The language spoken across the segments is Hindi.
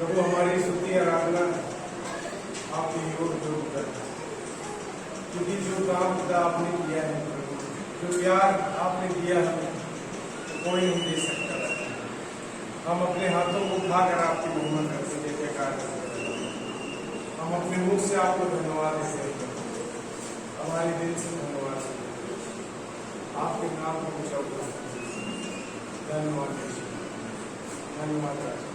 प्रभु हमारी स्तुति आराधना आपकी योग जो करना, क्योंकि जो काम खुदा आपने किया है प्रभु, जो प्यार आपने दिया हमें कोई नहीं दे सकता। हम अपने हाथों को उठाकर आपकी महिमा करते जय जयकार करते हैं। हम अपने मुख से आपको धन्यवाद देते हैं, हमारे दिल से धन्यवाद देते हैं। आपके नाम को ऊंचा उठाते हैं। धन्यवाद धन्यवाद राजा।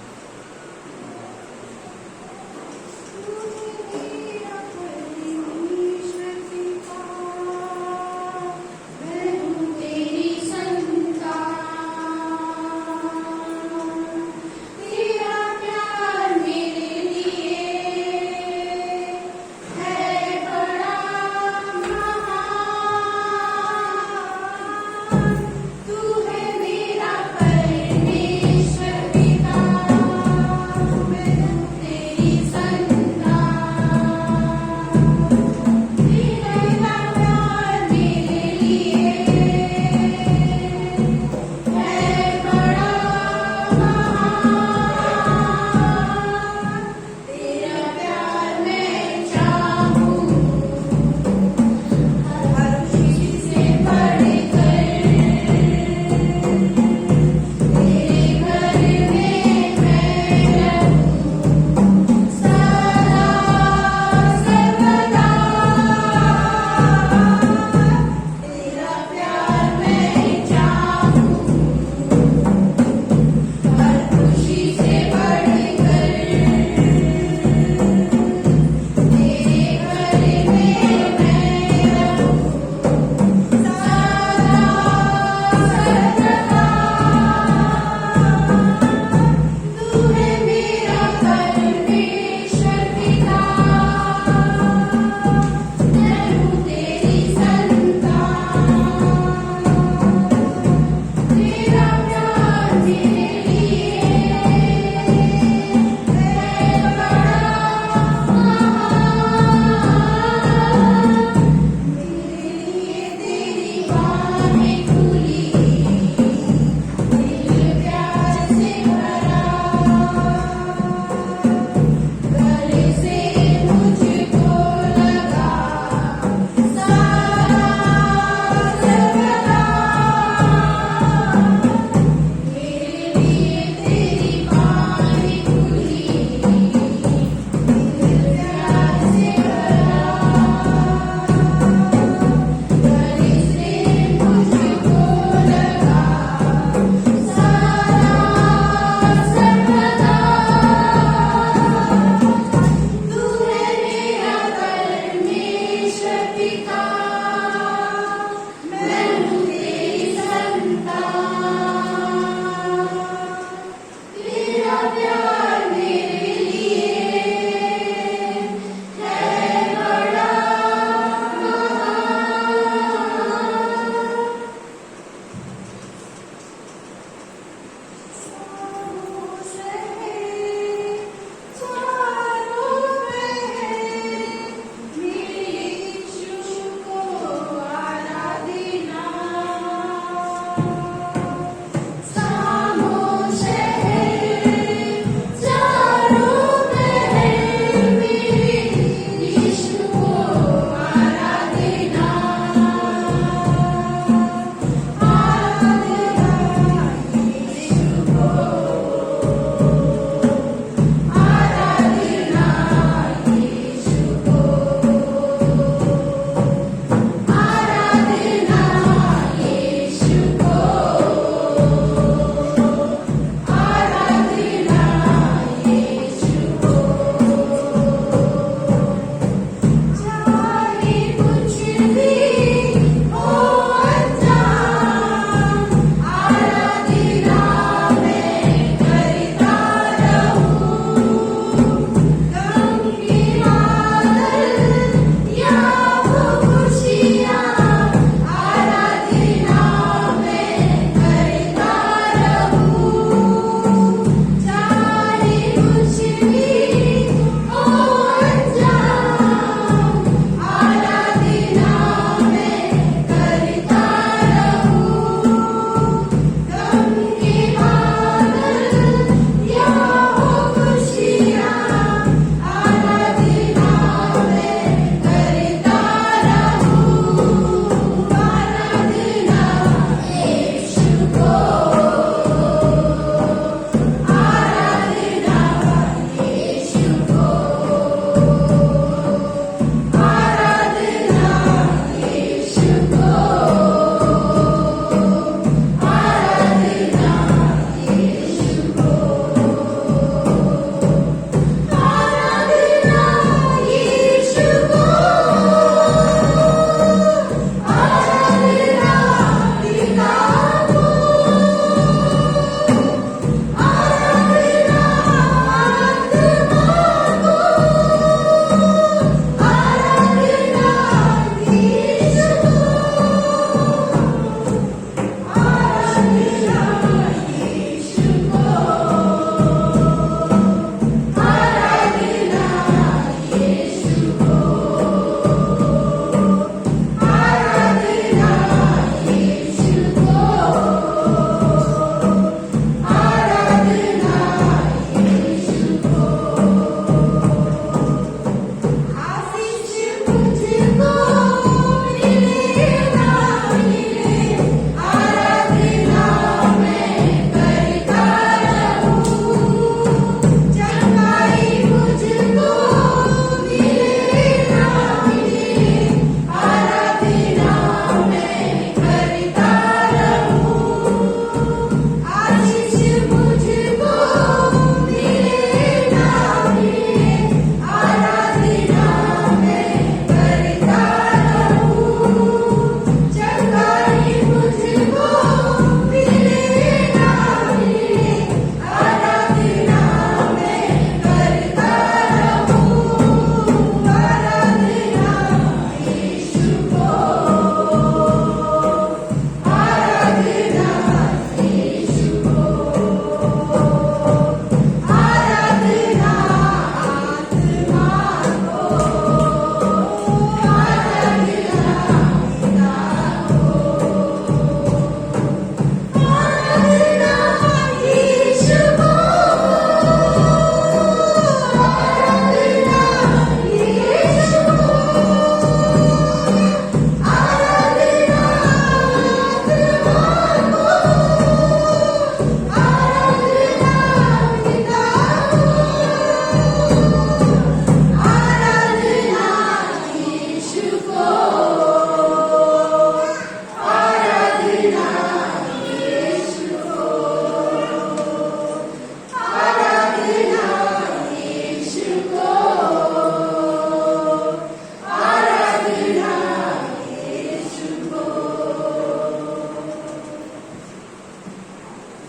तू है मेरा परमेश्वर पिता।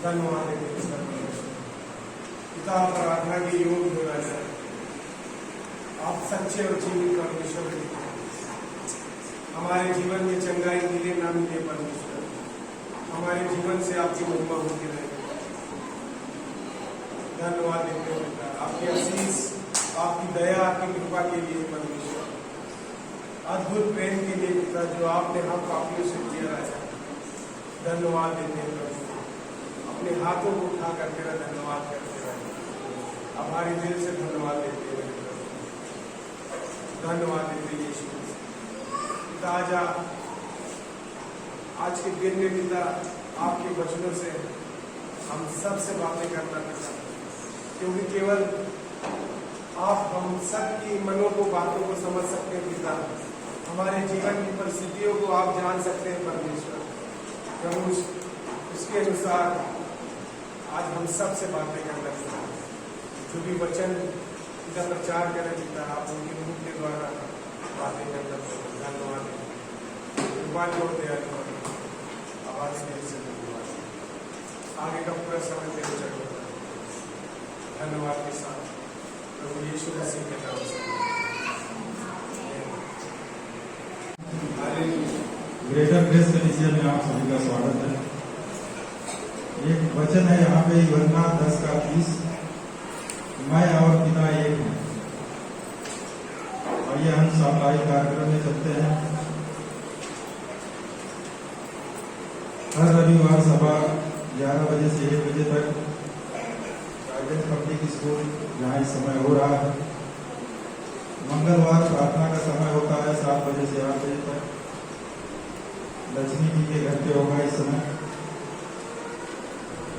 धन्यवाद देते हैं परमेश्वर। पिता, प्रार्थना के योग्य होना जाए, आप सच्चे और जीवित परमेश्वर हैं। हमारे जीवन में चंगाई मिले ना मिले परमेश्वर, हमारे जीवन से आपकी महिमा होती रहे। धन्यवाद देते हैं पिता, आपकी आशीष, आपकी दया, आपकी कृपा के लिए परमेश्वर, अद्भुत प्रेम के लिए पिता जो आपने हम पापियों से किया है। धन्यवाद देते हैं प्रभु, अपने हाथों को उठा कर तेरा धन्यवाद करते रहे। हमारे दिल से धन्यवाद देते हैं, धन्यवाद देते हैं यीशु पिता। आज के दिन में पिता आपके वचनों से हम सबसे बातें करना पिता, क्योंकि केवल आप हम सबकी मनों को, बातों को समझ सकते हैं पिता। हमारे जीवन की परिस्थितियों को आप जान सकते हैं परमेश्वर प्रभु। उसके अनुसार आज हम सबसे बातें करना पिता, जो भी वचन पिता प्रचार करें पिता, आप उनके मुख के द्वारा बातें करना पिता। धन्यवाद कृपा और दया आवाज के से धन्यवाद। आगे का पूरा समय तेरे चरणों में धन्यवाद के साथ प्रभु यीशु मसीह के नाम से। ग्रेटर ग्रेस कलीसिया में आप सभी का स्वागत है। एक वचन है यहाँ पे यूहन्ना 10:30, मैं और पिता एक हैं। आइए हम साप्ताहिक कार्यक्रम में चलते हैं। हर रविवार सभा 11 बजे से 1 बजे तक गाइडेंस पब्लिक स्कूल जहाँ इस समय हो रहा है। मंगलवार प्रार्थना का समय होता है 7 बजे से 8 बजे तक। लक्ष्मी जी के घर पे होगा इस समय।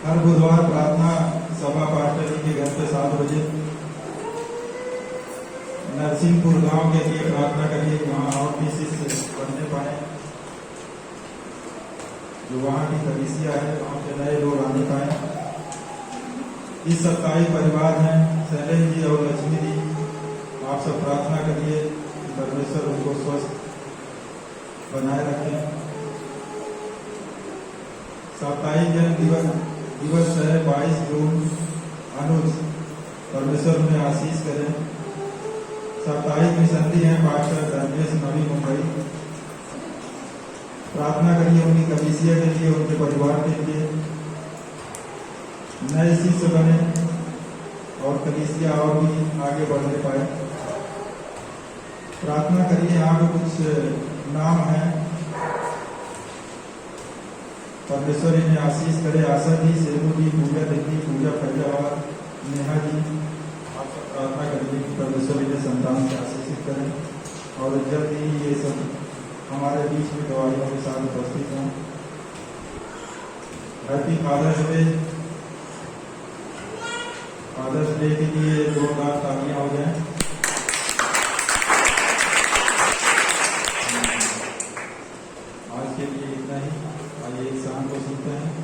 हर बुधवार प्रार्थना सभा पास्टर जी के घर पे 7 बजे। नरसिंहपुर गांव के लिए प्रार्थना करिए, वहाँ और भी शिष्य बनने पाए, जो वहाँ की कलीसिया है वहाँ पे नए लोग आने पाए। इस सप्ताही परिवार हैं शैलेश जी और लक्ष्मी जी, आप सब प्रार्थना करिए कि परमेश्वर उनको स्वस्थ बनाए रखें। साप्ताहिक जन्म दिवस है 22 जून। अनुज परमेश्वर में आशीष करें। साप्ताहिक मिशनरी हैं पास्टर धर्मेश नवी मुंबई। प्रार्थना करिए उनकी कलीसिया के लिए, उनके परिवार के लिए, नए शिष्य बने और कलीसिया और भी आगे बढ़ने पाए। प्रार्थना करिए। यहाँ पे कुछ नाम हैं, परमेश्वर इन्हें आशीष करे। आशा जी, सेलू जी, पूजा देवी, पूजा फैजाबाद, नेहा जी, आप सब प्रार्थना करिए कि परमेश्वर इन्हें संतान से आशीषित करें और जल्द ही ये सब हमारे बीच में गवाहियों के साथ उपस्थित हों। Happy Father's Day. Father's Day के लिए 2 तालियां हो जाएं। आज के लिए इतना ही। आइए एक शाम को सुनते हैं।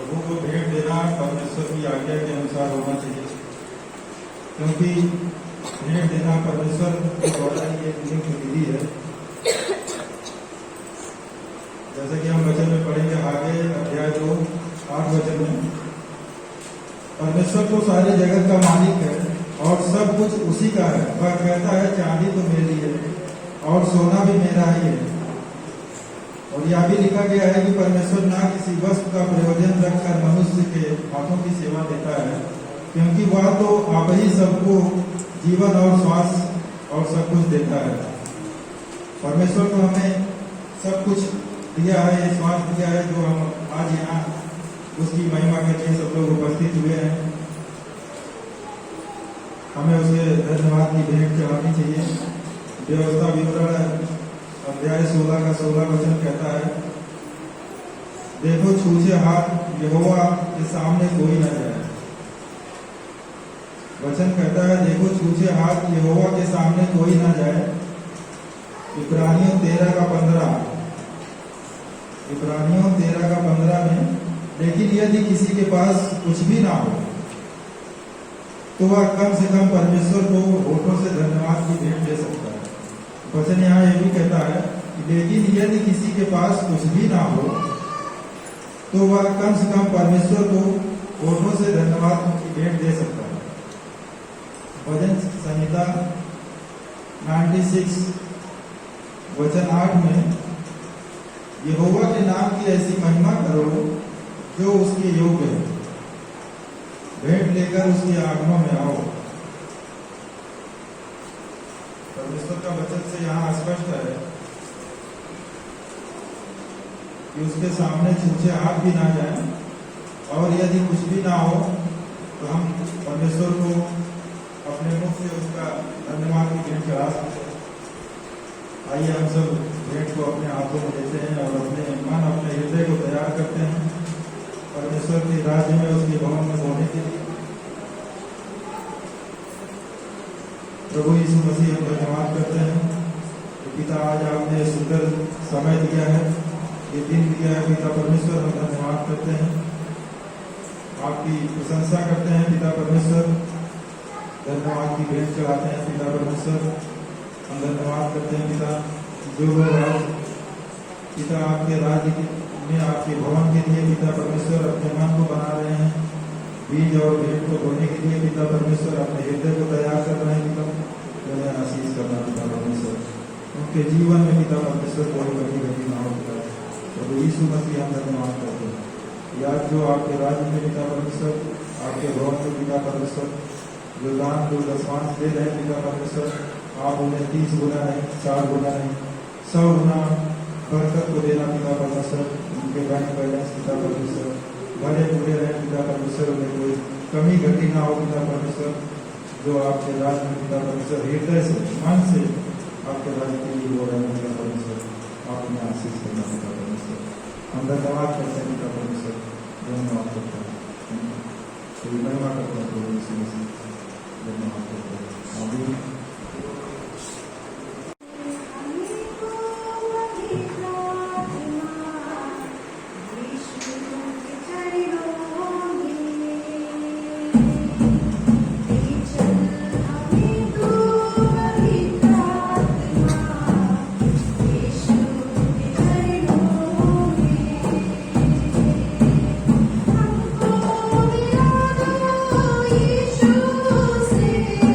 प्रभु को भेंट देना परमेश्वर की आज्ञा के अनुसार होना चाहिए, क्योंकि भेंट देना परमेश्वर के द्वारा ही एक नियुक्त विधि है। जैसे कि हम वचन में पढ़ेंगे आगे अध्याय 2 8 वचन में, परमेश्वर तो सारे जगत का मालिक है और सब कुछ उसी का है। वह कहता है चांदी तो मेरी है और सोना भी मेरा ही है। और यह भी लिखा गया है कि परमेश्वर ना किसी वस्तु का प्रयोजन रखकर मनुष्य के हाथों की सेवा देता है, क्योंकि वह तो आप ही सबको जीवन और श्वास और सब कुछ देता है। परमेश्वर तो हमें सब कुछ दिया है, ये श्वास दिया है जो हम आज यहाँ उसकी महिमा के लिए सब लोग उपस्थित हुए हैं। हमें उसके धन्यवाद की भेंट चढ़ानी चाहिए। व्यवस्था विवरण अध्याय 16 का 16 वचन कहता है, देखो छूछे हाथ यहोवा के सामने कोई न जाए। वचन कहता है देखो छूछे हाथ यहोवा के सामने कोई न जाए। इब्रानियों 13 का 15 में, लेकिन यदि किसी के पास कुछ भी ना हो तो वह कम से कम परमेश्वर को होठों से धन्यवाद की भेंट दे सकता है। वचन यहाँ ये भी कहता है कि लेकिन यदि किसी के पास कुछ भी ना हो तो वह कम से कम परमेश्वर को होठों से धन्यवाद की भेंट दे सकता है। भजन संहिता 96 वचन 8 में, यहोवा के नाम की ऐसी महिमा करो जो उसके योग्य है, भेंट लेकर उसके आगमों में आओ। परमेश्वर का वचन से यहाँ स्पष्ट है कि उसके सामने छूछे हाथ भी ना जाए, और यदि कुछ भी ना हो तो हम परमेश्वर को अपने मुख से उसका धन्यवाद की भेंट चढ़ा सकते हैं। आइए हम सब भेंट को अपने हाथों में लेते हैं और अपने मन अपने हृदय को तैयार करते हैं परमेश्वर के राज्य में उसके भवन में होने के लिए। प्रभु यीशु मसीह हम धन्यवाद करते हैं कि पिता आज आपने सुंदर समय दिया है, ये दिन दिया है पिता परमेश्वर, हम धन्यवाद करते हैं, आपकी प्रशंसा करते हैं पिता परमेश्वर, धन्यवाद की भेंट चढ़ाते हैं पिता परमेश्वर। हम धन्यवाद करते हैं पिता जो लोग आज पिता आपके राज्य में आपके भवन के लिए पिता परमेश्वर अपने मन को बना रहे हैं, बीज और भेंट को बोने के लिए पिता परमेश्वर अपने हृदय को तैयार कर रहे हैं पिता, उन्हें आशीष करना पिता परमेश्वर, उनके जीवन में पिता परमेश्वर कोई कभी कभी ना हो पिता। तो यीशु मसीह हम धन्यवाद करते हैं याद जो आपके राज्य में पिता परमेश्वर, आपके भवन में पिता परमेश्वर जो दान जो दशमांश दे रहे हैं पिता परमेश्वर, आप उन्हें 30 गुना नहीं, 4 गुना नहीं, 100 गुना बरकत को देना पिता परमेश्वर, उनके बैंक बैलेंस पिता परमेश्वर भरे पूरे रहे पिता परमेश्वर, उन्हें कोई कमी घटी ना हो पिता परमेश्वर, जो आपके राज्य में पिता परमेश्वर हृदय से मन से आपके राज्य के लिए हो रहे हैं पिता परमेश्वर, आप उन्हें आशीष करना पिता परमेश्वर। हम धन्यवाद करते हैं पिता परमेश्वर, धन्यवाद करते हैं, महिमा करते हैं प्रभु यीशु मसीह, धन्यवाद करते हैं। आमीन। यीशु से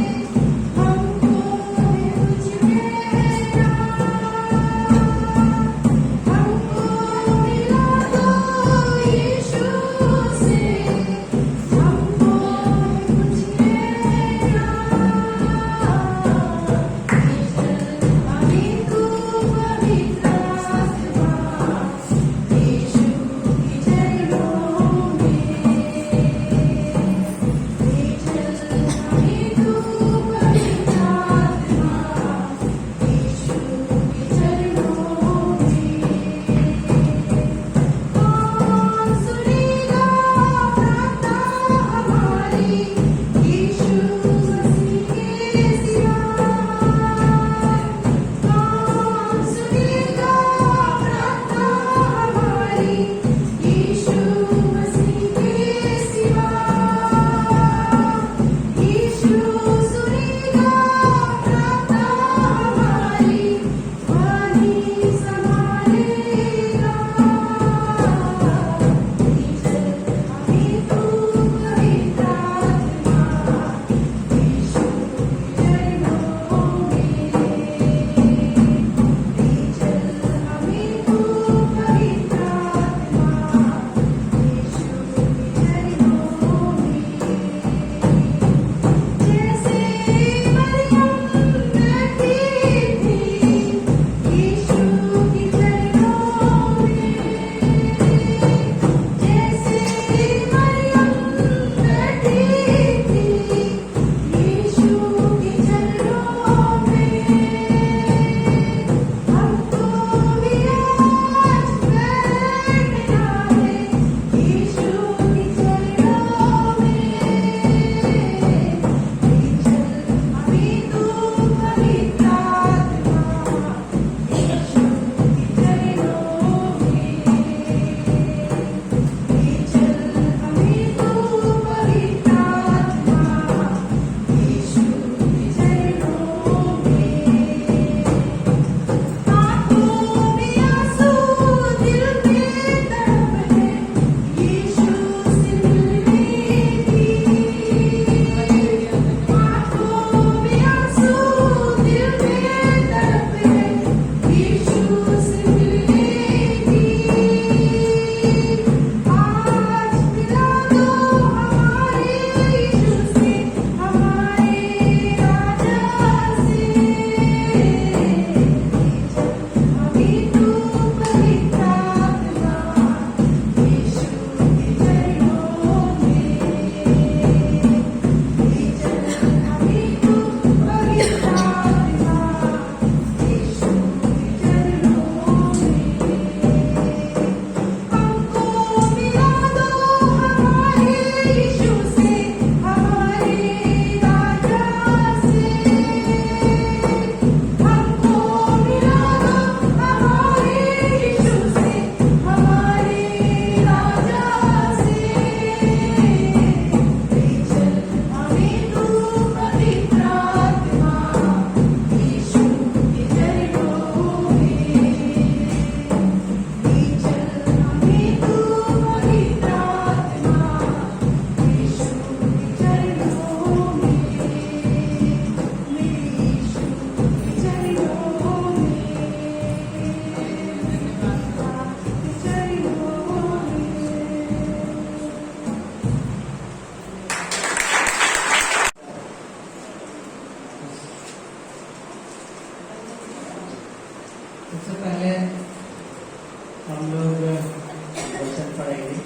पढ़ेंगे।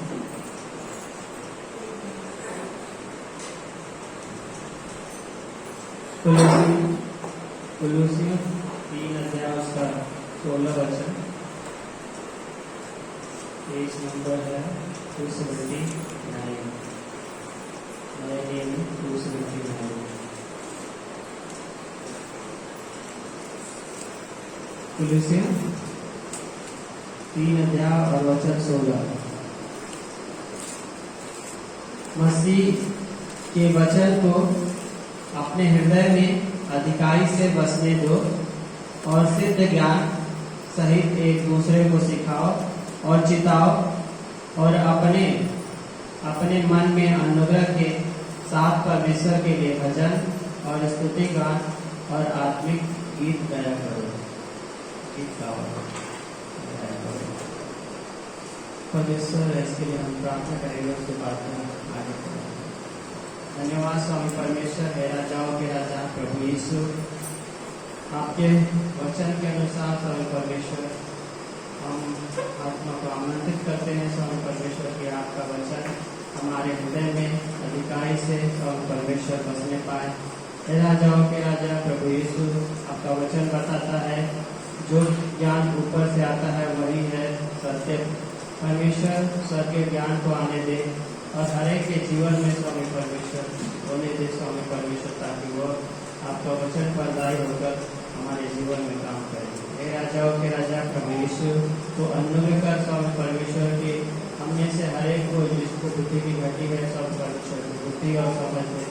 कुलूसियों 3 अध्याय उसका 16 वचन, पेज नंबर है 279, नए नियम 279। कुलूसियों 3 अध्याय और वचन 16। मसीह के वचन को अपने हृदय में अधिकाई से बसने दो और सिद्ध ज्ञान सहित एक दूसरे को सिखाओ और चिताओ और अपने अपने मन में अनुग्रह के साथ परमेश्वर के लिए भजन और स्तुति गान और आत्मिक गीत गाया करो। गीत गाओ, गाया करो। परमेश्वर इसके लिए हम प्रार्थना करेंगे, उसके बाद में आगे बढ़ेंगे। धन्यवाद स्वामी परमेश्वर, है राजाओं के राजा प्रभु यीशु, आपके वचन के अनुसार स्वामी परमेश्वर हम आत्मा को आमंत्रित करते हैं स्वामी परमेश्वर कि आपका वचन हमारे हृदय में अधिकाई से स्वामी परमेश्वर बसने पाए। हे राजाओं के राजा प्रभु यीशु, आपका वचन बताता है जो ज्ञान ऊपर से आता है वही है सत्य। परमेश्वर स्वर्गीय ज्ञान को आने दे और हर एक के जीवन में स्वामी परमेश्वर होने दे स्वामी परमेश्वर, ताकि वो आपका वचन फलदायी होकर हमारे जीवन में काम करे। हे राजाओं के राजा प्रभु यीशु, तो अनुग्रह कर स्वामी परमेश्वर की हम में से हर एक को जिसको बुद्धि की घटी है स्वामी परमेश्वर की बुद्धि और समझ दे।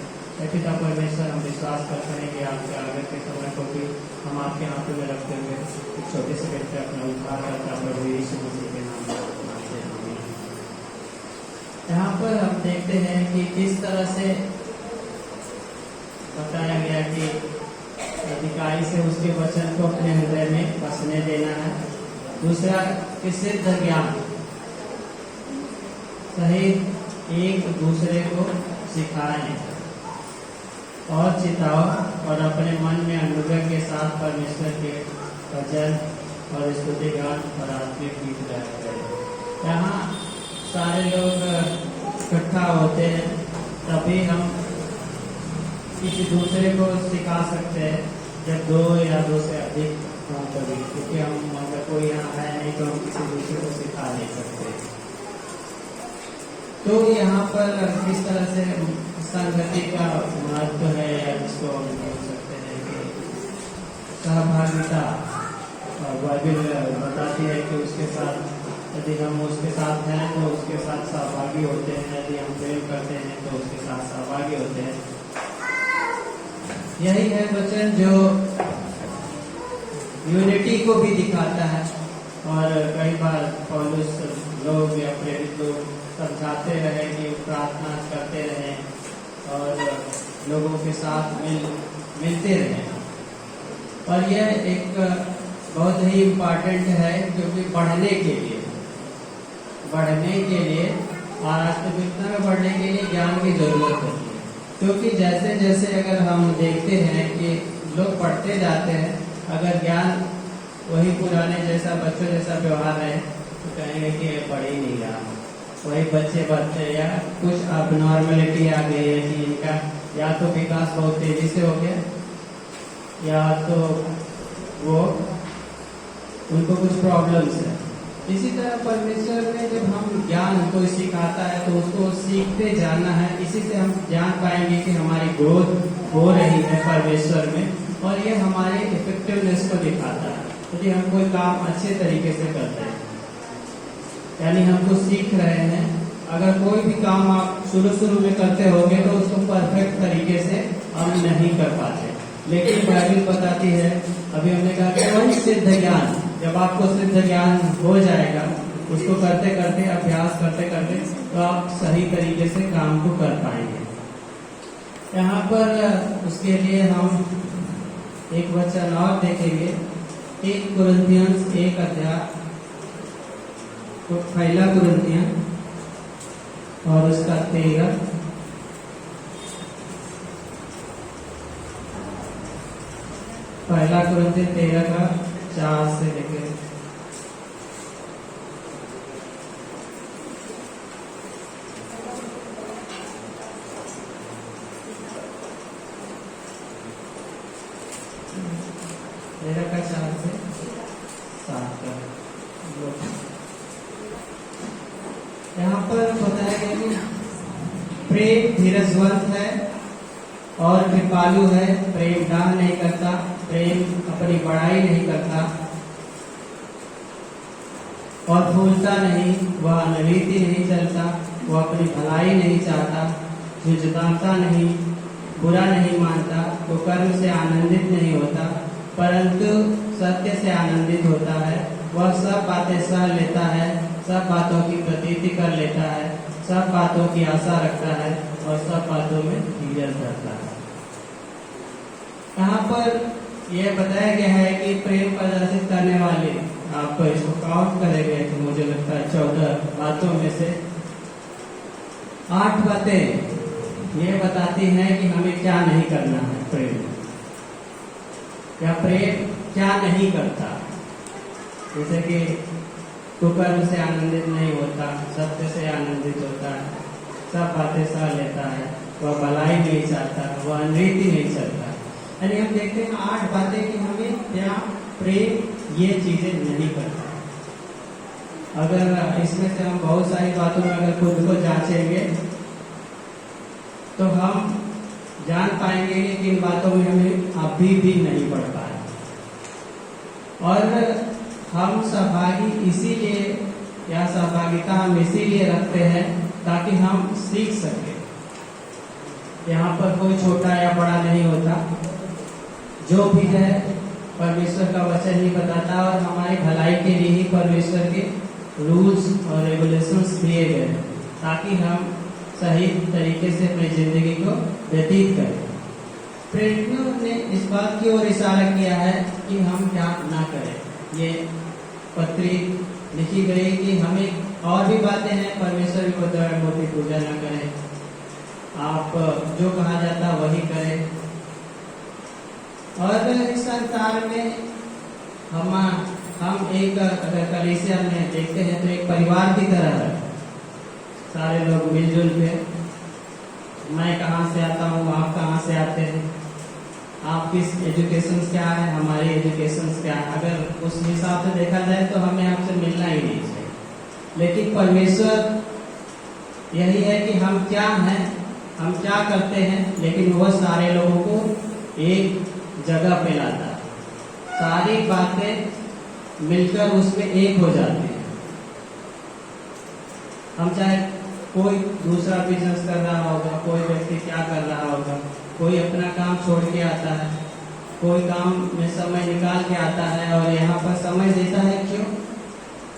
पिता परमेश्वर, हम विश्वास करते हैं कि आपके आगे के समय को भी हम आपके हाथों में रखते हुए एक छोटे से व्यक्ति अपना उद्धार करता प्रभु यीशु मसीह के नाम में। यहाँ पर हम देखते हैं कि किस तरह से बताया गया कि अधिकाई से उसके वचन को अपने हृदय में बसने देना है। दूसरा, कि सिद्ध ज्ञान सहित एक दूसरे को सिखाएं और चिताओ और अपने मन में अनुग्रह के साथ परमेश्वर के भजन और स्तुति गान और आत्मिक गीत गाया करें। यहाँ सारे लोग इकट्ठा होते हैं, तभी हम किसी दूसरे को सिखा सकते हैं, जब 2 या 2 से अधिक हों तभी, क्योंकि हम अगर कोई यहाँ है नहीं तो हम किसी दूसरे को सिखा नहीं सकते। तो यहाँ पर किस तरह से संगति का महत्व है, या जिसको हम बोल सकते हैं कि सहभागिता, बाइबल बताती है कि उसके साथ यदि हम उसके साथ हैं तो उसके साथ सहभागी होते हैं, यदि हम प्रेम करते हैं तो उसके साथ सहभागी होते हैं। यही है वचन जो यूनिटी को भी दिखाता है। और कई बार पौलुस लोग या प्रेरित लोग समझाते रहे कि प्रार्थना करते रहें और लोगों के साथ मिलते रहें। और यह एक बहुत ही इम्पोर्टेंट है, क्योंकि बढ़ने के लिए और आत्मिकता में बढ़ने के लिए ज्ञान की जरूरत होती है। क्योंकि जैसे जैसे अगर हम देखते हैं कि लोग बढ़ते जाते हैं, अगर ज्ञान वही पुराने जैसा बच्चों जैसा व्यवहार है तो कहेंगे कि ये बढ़ ही नहीं रहा। वही बच्चे बढ़ते या कुछ अबनॉर्मलिटी आ गई है कि इनका या तो विकास बहुत तेजी से हो गया, या तो वो उनको कुछ प्रॉब्लम्स है। इसी तरह परमेश्वर ने जब हम ज्ञान को सिखाता है तो उसको सीखते जाना है। इसी से हम जान पाएंगे कि हमारी ग्रोथ हो रही है परमेश्वर में, और ये हमारे इफेक्टिवनेस को दिखाता है। यदि हम कोई काम अच्छे तरीके से करते हैं, यानी हम कुछ सीख रहे हैं, अगर कोई भी काम आप शुरू में करते होंगे तो उसको परफेक्ट तरीके से हम नहीं कर पाते, लेकिन बाइबल बताती है, अभी हमने कहा कि वही सिद्ध ज्ञान, जब आपको सिद्ध ज्ञान हो जाएगा, उसको करते करते अभ्यास करते करते तो आप सही तरीके से काम को कर पाएंगे। यहाँ पर उसके लिए हम एक वचन और देखेंगे, 1 कुरिन्थियंस 1 अध्याय, तो पहला कुरिन्थियन और उसका 13, पहला कुरिन्थियन 13 का 4 से लेकर पर बताया गया कि प्रेम धीरजवंत है और कृपालु है, प्रेम डाह नहीं करता, प्रेम अपनी बड़ाई नहीं करता और फूलता नहीं, वह अनरीति नहीं चलता, वह अपनी भलाई नहीं चाहता, झुंझलाता नहीं, बुरा नहीं मानता, वो कर्म से आनंदित नहीं होता परंतु सत्य से आनंदित होता है। वह सब बातें सह लेता है, सब बातों की प्रतीति कर लेता है, सब बातों की आशा रखता है और सब बातों में धीरज धरता है। यहाँ पर यह बताया गया है कि प्रेम प्रदर्शित करने वाले, आप इसको काउंट करेंगे तो मुझे लगता है 14 बातों में से 8 बातें ये बताती हैं कि हमें क्या नहीं करना है प्रेम, या प्रेम क्या नहीं करता। जैसे कि कुकर्म से आनंदित नहीं होता, सत्य से आनंदित होता है, सब बातें सह लेता है, वह भलाई नहीं चाहता, वह अनरीति नहीं चलता। यानी हम देखते हैं 8 बातें कि हमें क्या प्रेम ये चीजें नहीं करता। अगर इसमें से हम बहुत सारी बातों में अगर खुद को जांचेंगे तो हम जान पाएंगे कि किन बातों में हमें अभी भी नहीं पढ़ पाए। और हम सहभागी इसीलिए, या सहभागिता हम इसीलिए रखते हैं ताकि हम सीख सके। यहाँ पर कोई छोटा या बड़ा नहीं होता, जो भी है परमेश्वर का वचन ही बताता और हमारी भलाई के लिए ही परमेश्वर के रूल्स और रेगुलेशंस दिए गए ताकि हम सही तरीके से अपनी जिंदगी को व्यतीत करें। प्रेरितों ने इस बात की ओर इशारा किया है कि हम क्या ना करें। ये पत्री लिखी गई कि हमें और भी बातें हैं, परमेश्वर को द्वारा मूर्ति पूजा ना करें, आप जो कहा जाता वही करें। और इस संसार में हम एक, अगर कलीसिया में देखते हैं तो एक परिवार की तरह है, सारे लोग मिलजुल के, मैं कहाँ से आता हूँ, आप कहाँ से आते हैं, आप किस एजुकेशन क्या है, हमारी एजुकेशन क्या है। अगर उस हिसाब से देखा जाए तो हमें आपसे मिलना ही नहीं चाहिए। लेकिन परमेश्वर यही है कि हम क्या हैं, हम क्या करते हैं, लेकिन वह सारे लोगों को एक जगह पे लाता है, सारी बातें मिलकर उसमें एक हो जाती है। हम चाहे कोई दूसरा बिजनेस कर रहा होगा, कोई व्यक्ति क्या कर रहा होगा, कोई अपना काम छोड़ के आता है, कोई काम में समय निकाल के आता है और यहाँ पर समय देता है। क्यों?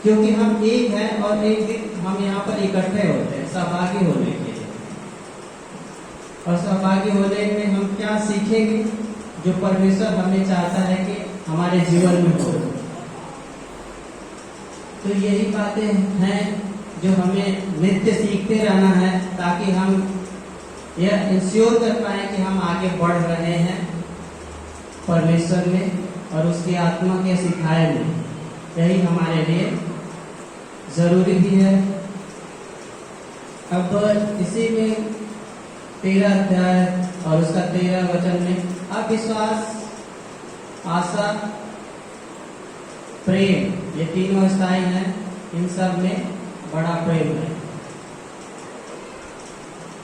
क्योंकि हम एक हैं और एक दिन हम यहाँ पर इकट्ठे होते हैं सहभागी होने के लिए। और सहभागी होने में हम क्या सीखेंगे जो परमेश्वर हमें चाहता है कि हमारे जीवन में हो। तो यही बातें हैं जो हमें नित्य सीखते रहना है ताकि हम यह इंश्योर कर पाए कि हम आगे बढ़ रहे हैं परमेश्वर में और उसकी आत्मा के सिखाए में। यही हमारे लिए जरूरी भी है। अब इसी में 13 अध्याय और उसका 13 वचन में अविश्वास, आशा, प्रेम, ये तीनों स्थायी हैं, इन सब में बड़ा प्रेम है।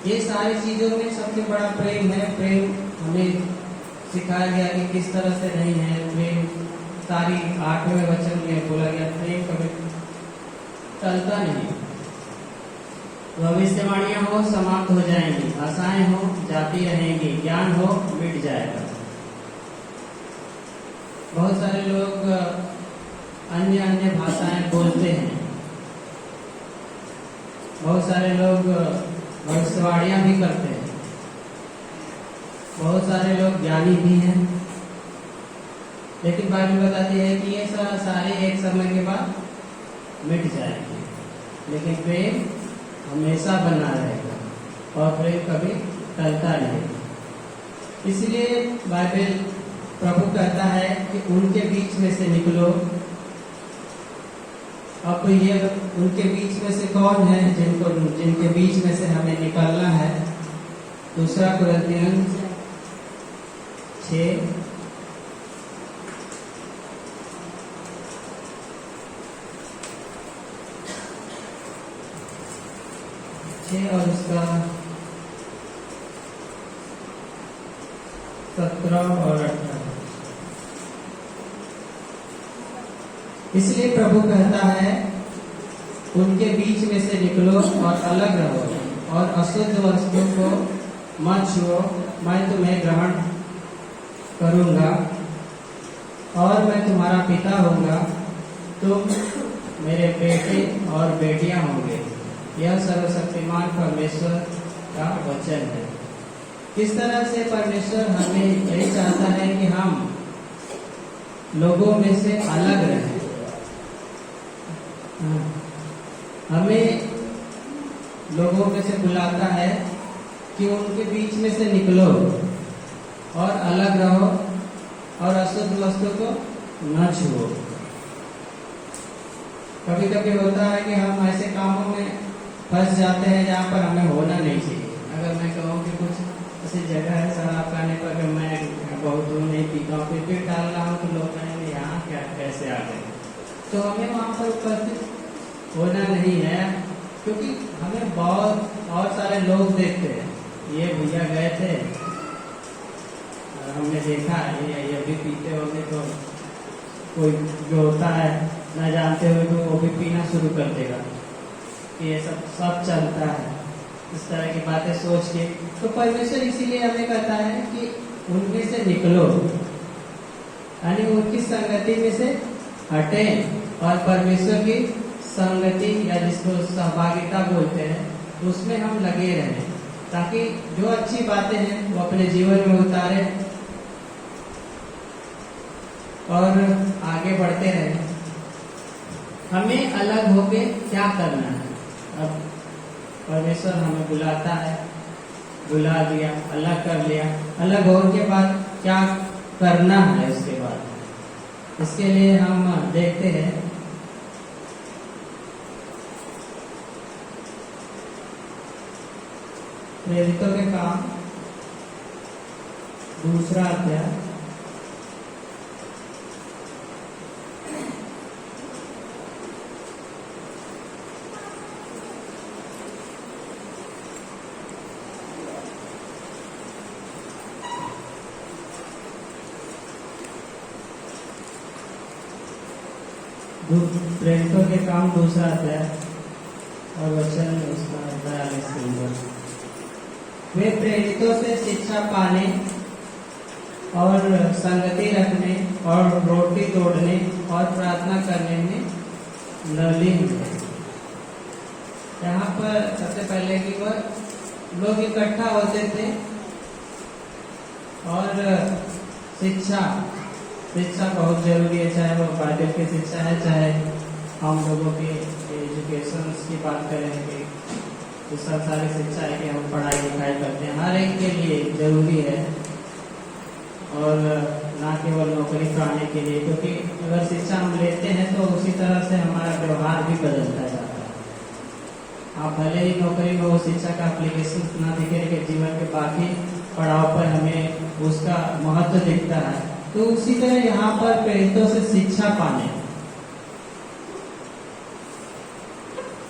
ये सारी चीजों में सबसे बड़ा प्रेम है। प्रेम हमें सिखाया गया कि किस तरह से नहीं है प्रेम। सारी 8वें वचन में बोला गया प्रेम कभी टलता नहीं। भविष्यवाणियां हो समाप्त हो जाएंगी, आशाएं हो जाती रहेंगी, ज्ञान हो मिट जाएगा। बहुत सारे लोग अन्य अन्य भाषाएं बोलते हैं, बहुत सारे लोग भविष्यवाणियां भी करते हैं, बहुत सारे लोग ज्ञानी भी हैं, लेकिन बाइबल बताती है कि ये सारे एक समय के बाद मिट जाएंगे, लेकिन प्रेम हमेशा बना रहेगा और प्रेम कभी टलता नहीं। इसलिए बाइबल प्रभु कहता है कि उनके बीच में से निकलो। अब ये उनके बीच में से कौन है जिनके बीच में से हमें निकलना है? 2 कुरिन्थियों 6 2 6 और उसका 17 और 18। इसलिए प्रभु कहता है, उनके बीच में से निकलो और अलग रहो और अशुद्ध वस्तु को मत छुओ, मैं तुम्हें ग्रहण करूंगा और मैं तुम्हारा पिता होऊंगा, तुम मेरे बेटे और बेटियां होंगे। यह सर्वशक्तिमान परमेश्वर का वचन है। किस तरह से परमेश्वर हमें यही चाहता है कि हम लोगों में से अलग रहें। हमें लोगों में से बुलाता है कि उनके बीच में से निकलो और अलग रहो और अशुद्ध वस्तु को न छुओ। कभी कभी होता है कि हम ऐसे कामों में फंस जाते हैं जहाँ पर हमें होना नहीं चाहिए। अगर मैं कहूँ कि कुछ ऐसी जगह है शराब खाने पर मैं बहुत दूर नहीं पीता हूँ, फिर डाल रहा हूँ तो लोग कहेंगे यहाँ क्या कैसे आ गए। तो हमें वहाँ पर उपस्थित होना नहीं है, क्योंकि हमें बहुत सारे लोग देखते हैं। ये भैया गए थे, हमने देखा ये भी पीते होंगे, तो कोई जो होता है न जानते हुए तो वो भी पीना शुरू कर देगा। ये सब चलता है, इस तरह की बातें सोच के। तो परमेश्वर इसीलिए हमें कहता है कि उनमें से निकलो, यानी उनकी संगति में से हटे और परमेश्वर की संगति या जिसको सहभागिता बोलते हैं उसमें हम लगे रहें, ताकि जो अच्छी बातें हैं वो अपने जीवन में उतारे और आगे बढ़ते रहें। हमें अलग होके क्या करना है? अब परमेश्वर हमें बुलाता है, बुला दिया, अलग कर लिया, अलग होने के बाद क्या करना है उसके बाद, इसके लिए हम देखते हैं प्रेरितों के काम 2 अध्याय प्रेरितों के काम 2 अध्याय और वचन उसका 42 नंबर। वे प्रेरितों से शिक्षा पाने और संगति रखने और रोटी तोड़ने और प्रार्थना करने में नलिन है। यहाँ पर सबसे पहले कि वह लोग इकट्ठा होते थे और शिक्षा बहुत जरूरी है, चाहे वो बाइबल की शिक्षा है, चाहे हम लोगों की एजुकेशन की बात करेंगे, तो संसारिक शिक्षा है कि हम पढ़ाई लिखाई करते हैं, हर एक के लिए जरूरी है और ना केवल नौकरी पाने के लिए, क्योंकि अगर शिक्षा हम लेते हैं तो उसी तरह से हमारा व्यवहार भी बदलता जाता है। आप भले ही नौकरी में वो शिक्षा का एप्लीकेशन ना दिखे, लेकिन जीवन के बाकी पड़ाव पर हमें उसका महत्व दिखता है। तो उसी तरह यहाँ पर प्रेरितों से शिक्षा पाने,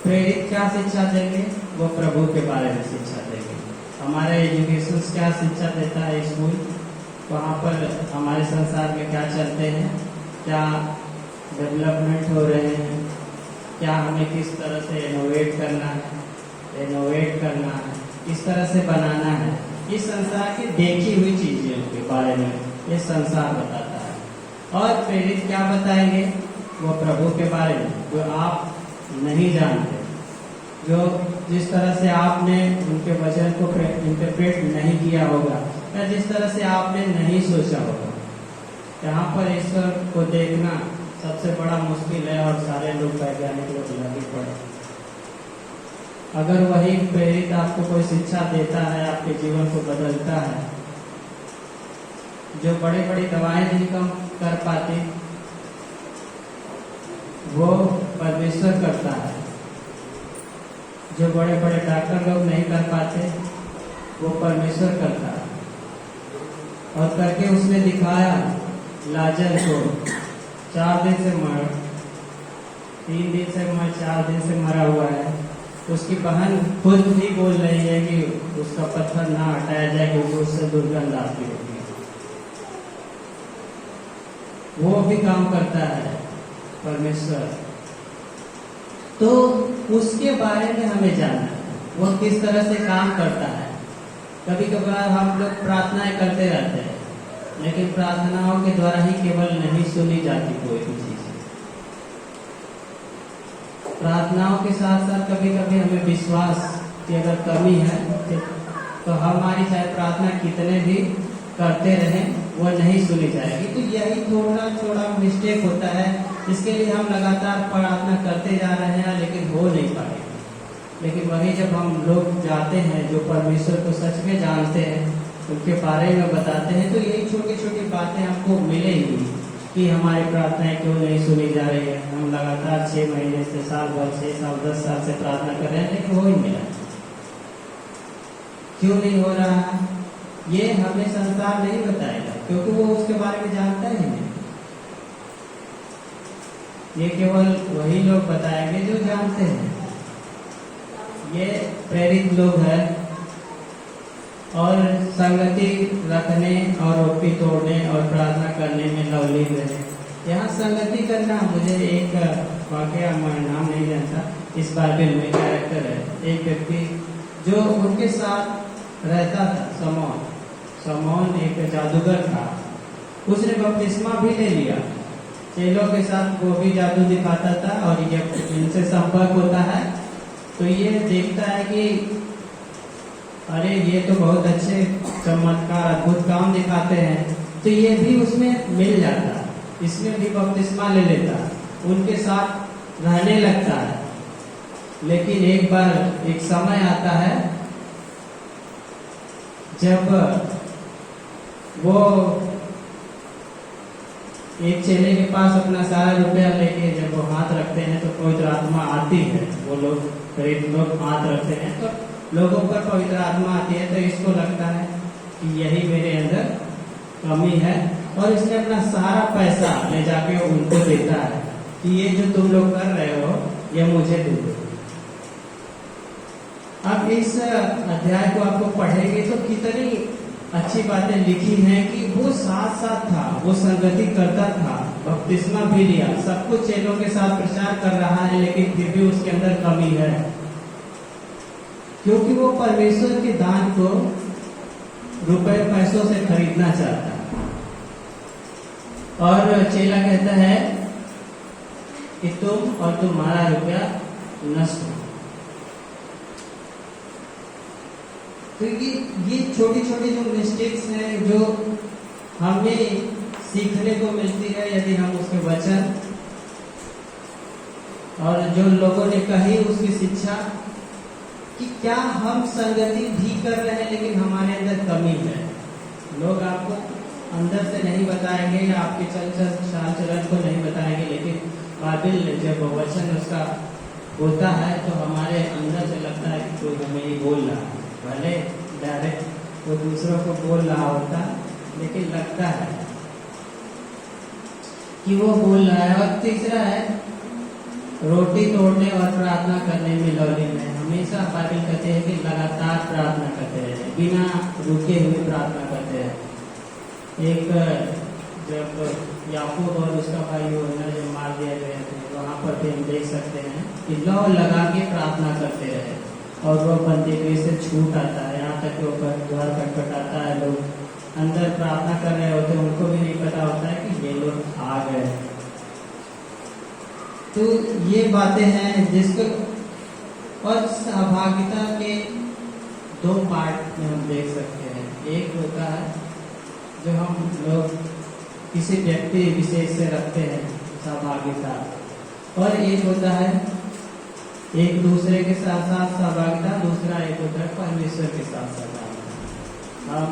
प्रेरित क्या शिक्षा देंगे? वो प्रभु के बारे में शिक्षा देंगे। हमारे एजुकेशन क्या शिक्षा देता है स्कूल, वहाँ पर हमारे संसार में क्या चलते हैं, क्या डेवलपमेंट हो रहे हैं, क्या हमें किस तरह से इनोवेट करना है, किस तरह से बनाना है, इस संसार की देखी हुई चीजों के बारे में ये संसार बताता है। और प्रेरित क्या बताएंगे? वो प्रभु के बारे में जो आप नहीं जानते, जो जिस तरह से आपने उनके वचन को इंटरप्रेट नहीं किया होगा या जिस तरह से आपने नहीं सोचा होगा। यहाँ पर ईश्वर को देखना सबसे बड़ा मुश्किल है और सारे लोग वैज्ञानिक लोग लगे पड़े। अगर वही प्रेरित आपको कोई शिक्षा देता है, आपके जीवन को बदलता है, जो बड़ी बड़ी दवाएं नहीं कम कर पाती वो परमेश्वर करता है, जो बड़े बड़े डॉक्टर लोग नहीं कर पाते वो परमेश्वर करता है। और करके उसने दिखाया लाजर को, 4 दिन से 3 दिन से 4 दिन से मरा हुआ है, उसकी बहन खुद भी बोल रही है कि उसका पत्थर ना हटाया जाए क्योंकि उससे दुर्गंध आती होगी। वो भी काम करता है परमेश्वर, तो उसके बारे में हमें जानना है, वो किस तरह से काम करता है। कभी कभार हम लोग प्रार्थनाएं करते रहते हैं, लेकिन प्रार्थनाओं के द्वारा ही केवल नहीं सुनी जाती कोई भी चीज। प्रार्थनाओं के साथ साथ कभी कभी हमें विश्वास की अगर कमी है तो हमारी चाहे प्रार्थना कितने भी करते रहें वो नहीं सुनी जाएगी। तो यही थोड़ा थोड़ा मिस्टेक होता है, इसके लिए हम लगातार प्रार्थना करते जा रहे हैं लेकिन हो नहीं पाएगा। लेकिन वही जब हम लोग जाते हैं जो परमेश्वर को सच में जानते हैं, उनके बारे में बताते हैं, तो यही छोटी छोटी बातें हमको मिलेंगी कि हमारी प्रार्थनाएं क्यों नहीं सुनी जा रही है। हम लगातार 6 महीने से, साल भर, 6 साल, 10 साल से प्रार्थना कर रहे हैं लेकिन हो ही नहीं रहा। क्यों नहीं हो रहा है ये हमें संसार नहीं बताएगा, क्योंकि वो उसके बारे में जानता ही नहीं। ये केवल वही लोग बताएंगे जो जानते हैं। ये प्रेरित लोग हैं और संगति रखने और ओपी तोड़ने और प्रार्थना करने में लवलीन रहे। यहाँ संगति करना, मुझे एक वाकया, मैं नाम नहीं जानता, इस बाइबल में कैरेक्टर है, एक व्यक्ति जो उनके साथ रहता था, समौन एक जादूगर था। उसने बपतिस्मा भी ले लिया, चेलों के साथ वो भी जादू दिखाता था। और जब इनसे संपर्क होता है तो ये देखता है कि अरे ये तो बहुत अच्छे चमत्कार, अद्भुत काम दिखाते हैं, तो ये भी उसमें मिल जाता, इसमें भी बपतिस्मा ले लेता, उनके साथ रहने लगता है। लेकिन एक बार एक समय आता है जब वो एक चेले के पास अपना सारा रुपया लेके जब वो हाथ रखते हैं तो पवित्र आत्मा आती है। वो लोग प्रेरित लोग हाथ रखते हैं तो लोगों पर पवित्र आत्मा आती है, तो इसको लगता है कि यही मेरे अंदर कमी है, और इसने अपना सारा पैसा ले जाके उनको देता है कि ये जो तुम लोग कर रहे हो ये मुझे दे दो। अब इस अध्याय को आपको पढ़ेंगे तो कितनी अच्छी बातें लिखी हैं कि वो साथ साथ था, वो संगति करता था, बपतिस्मा भी लिया, सब कुछ चेलों के साथ प्रचार कर रहा है, लेकिन फिर भी उसके अंदर कमी है, क्योंकि वो परमेश्वर के दान को रुपए पैसों से खरीदना चाहता है। और चेला कहता है कि तुम और तुम्हारा रुपया नष्ट हो। तो ये छोटी छोटी जो मिस्टेक्स हैं जो हमें सीखने को मिलती है यदि हम उसके वचन और जो लोगों ने कही उसकी शिक्षा, कि क्या हम संगति भी कर रहे हैं लेकिन हमारे अंदर कमी है। लोग आपको अंदर से नहीं बताएंगे या आपके चाल चलन को नहीं बताएंगे, लेकिन बाइबल जब वचन उसका होता है तो हमारे अंदर से लगता है कि कोई हमें ये बोल रहा है। भले डायरेक्ट वो दूसरों को बोल रहा होता, लेकिन लगता है कि वो बोल रहा है। और तीसरा है रोटी तोड़ने और प्रार्थना करने में लवलीन है। हमेशा बाइबल कहते हैं कि लगातार प्रार्थना करते रहे, बिना रुके हुए प्रार्थना करते रहे। एक जब याकूब और उसका भाई यूहन्ना जब मार दिया गया थे, वहाँ पर भी हम देख सकते हैं कि लौ लगा के प्रार्थना करते रहे और वो बंदीगृह से छूट आता है, यहाँ तक कि वो द्वार खटखटाता है, लोग अंदर प्रार्थना कर रहे होते हैं, उनको भी नहीं पता होता है कि ये लोग आ गए। तो ये बातें हैं जिसको, और सहभागिता के 2 पार्ट में हम देख सकते हैं। एक होता है जो हम लोग किसी व्यक्ति विशेष से रखते हैं सहभागिता, और एक होता है एक दूसरे के साथ साथ सहभागिता, दूसरा एक होता है परमेश्वर के साथ सहभागिता। हम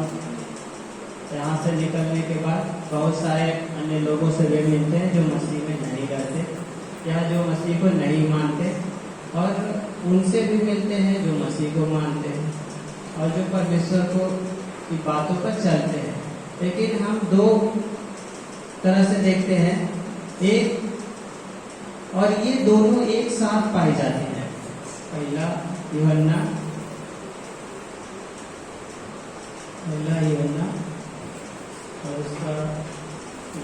यहाँ से निकलने के बाद बहुत सारे अन्य लोगों से भी मिलते हैं जो मसीह में नहीं रहते या जो मसीह को नहीं मानते, और उनसे भी मिलते हैं जो मसीह को मानते हैं और जो परमेश्वर को की बातों पर चलते हैं। लेकिन हम 2 तरह से देखते हैं, एक और ये दोनों एक साथ पाई जाती हैं। पहला यूहन्ना और उसका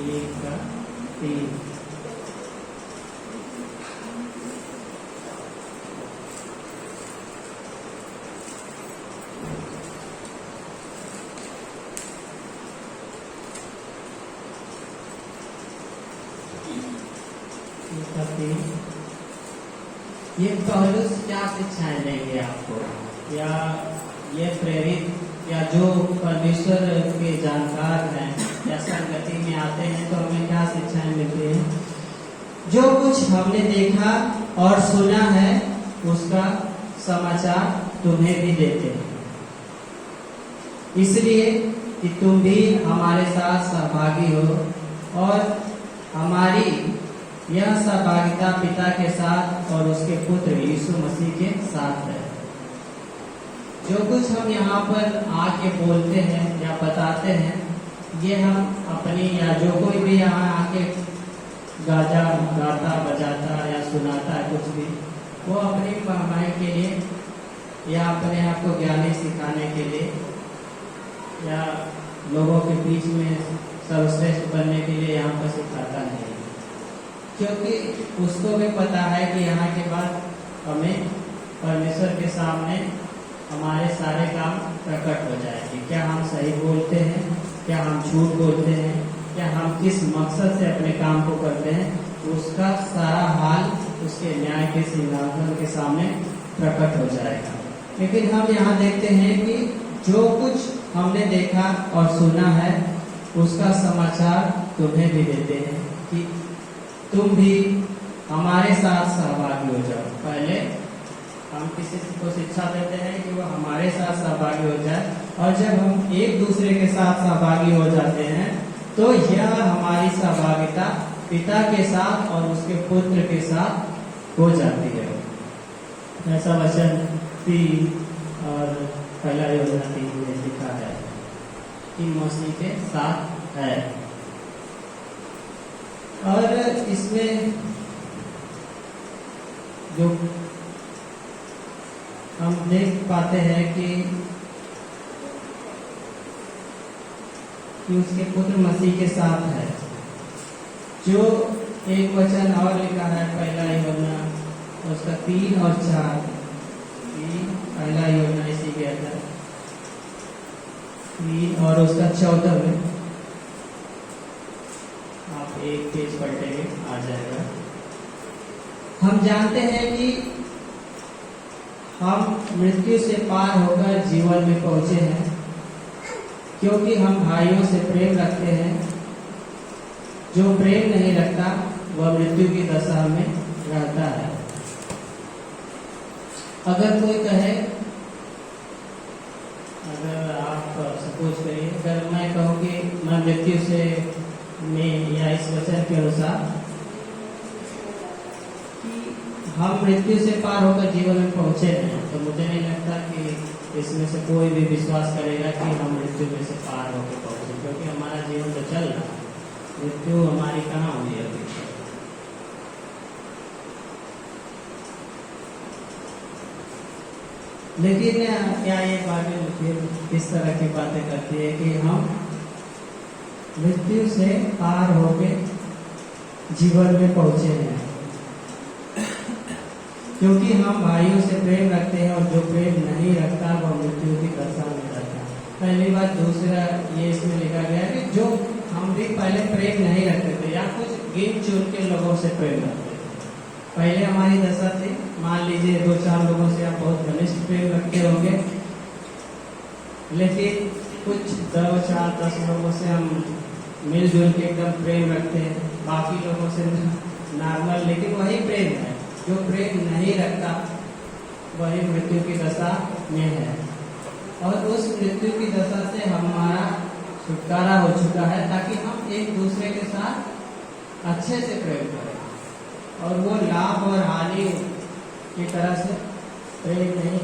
1:3। ये पौलुस क्या शिक्षाएं देंगे आपको, या ये प्रेरित या जो परमेश्वर के जानकार हैं या संगति में आते हैं तो हमें क्या शिक्षाएं मिलती हैं? जो कुछ हमने देखा और सुना है उसका समाचार तुम्हें भी देते हैं, इसलिए कि तुम भी हमारे साथ सहभागी हो, और हमारी यह सहभागिता पिता के साथ और उसके पुत्र यीशु मसीह के साथ है। जो कुछ हम यहाँ पर आके बोलते हैं या बताते हैं, ये हम अपनी या जो कोई भी यहाँ आके गाता बजाता या सुनाता है कुछ भी, वो अपनी कमाई के लिए या अपने आप को ज्ञानी सिखाने के लिए या लोगों के बीच में सर्वश्रेष्ठ बनने के लिए यहाँ पर सिखाता नहीं, क्योंकि उसको भी पता है कि यहाँ के बाद हमें परमेश्वर के सामने हमारे सारे काम प्रकट हो जाएंगे। क्या हम सही बोलते हैं, क्या हम झूठ बोलते हैं, क्या हम किस मकसद से अपने काम को करते हैं, उसका सारा हाल उसके न्याय के सिंहासन के सामने प्रकट हो जाएगा। लेकिन हम यहाँ देखते हैं कि जो कुछ हमने देखा और सुना है उसका समाचार तुम्हें भी देते हैं कि तुम भी हमारे साथ सहभागी हो जाओ। पहले हम किसी को शिक्षा देते हैं कि वो हमारे साथ सहभागी हो जाए, और जब हम एक दूसरे के साथ सहभागी हो जाते हैं तो यह हमारी सहभागिता पिता के साथ और उसके पुत्र के साथ हो जाती है। ऐसा वचन 3 और पहला यूहन्ना 3 में लिखा है कि मसीह के साथ है। और इसमें जो हम देख पाते हैं कि उसके पुत्र मसीह के साथ है। जो एक वचन और लिखा है पहला यूहन्ना उसका 3 और 4, पहला यूहन्ना इसी के अंदर 3 और उसका 14 में आप एक पेज पलटेंगे आ जाएगा। हम जानते हैं कि हम मृत्यु से पार होकर जीवन में पहुंचे हैं, क्योंकि हम भाइयों से प्रेम रखते हैं। जो प्रेम नहीं रखता वह मृत्यु की दशा में रहता है। अगर कोई कहे, अगर आप सपोज करिए, अगर मैं कहूँ कि मैं मृत्यु से में या इस वचन के अनुसार कि हम मृत्यु से पार होकर जीवन में पहुंचे हैं, तो मुझे नहीं लगता कि इसमें से कोई भी विश्वास करेगा कि हम मृत्यु में से पार होकर पहुंचे, क्योंकि हमारा जीवन तो चल रहा है। मृत्यु हमारी कहाँ हुई अभी? लेकिन क्या ये बातें फिर इस तरह की बातें करती है कि हम मृत्यु से पार होकर जीवन में पहुंचे हैं, क्योंकि हम भाइयों से प्रेम रखते हैं, और जो प्रेम नहीं रखता वह मृत्यु की दशा में रहता है। पहली बात। दूसरा ये इसमें लिखा गया है कि जो हम भी पहले प्रेम नहीं रखते थे या कुछ गिन चुन के लोगों से प्रेम रखते थे। पहले हमारी दशा थी, मान लीजिए 2-4 लोगों से आप बहुत घनिष्ठ प्रेम रखते होंगे, लेकिन कुछ 2-4-10 लोगों से हम मिलजुल के एकदम प्रेम रखते हैं, बाकी लोगों से नॉर्मल, लेकिन वही प्रेम है। जो प्रेम नहीं रखता वही मृत्यु की दशा में है, और उस मृत्यु की दशा से हमारा छुटकारा हो चुका है, ताकि हम एक दूसरे के साथ अच्छे से प्रेम करें, और वो लाभ और हानि की तरह से प्रेम नहीं।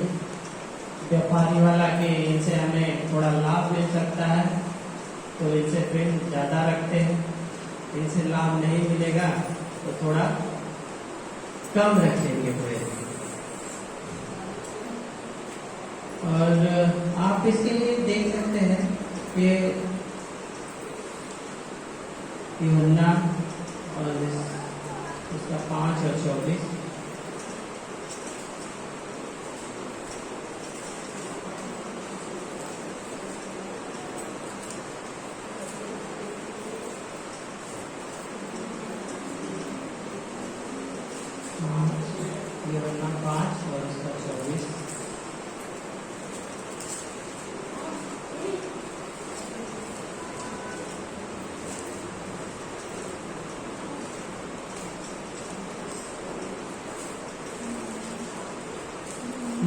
व्यापारी वाला कि इनसे हमें थोड़ा लाभ मिल सकता है तो इनसे प्रेम ज़्यादा रखते हैं, इनसे लाभ नहीं मिलेगा तो थोड़ा कम रखेंगे प्रेम। और आप इसके लिए देख सकते हैं कि यूहन्ना और इसका 5 और 24। यूहन्ना 5 और इसका 24।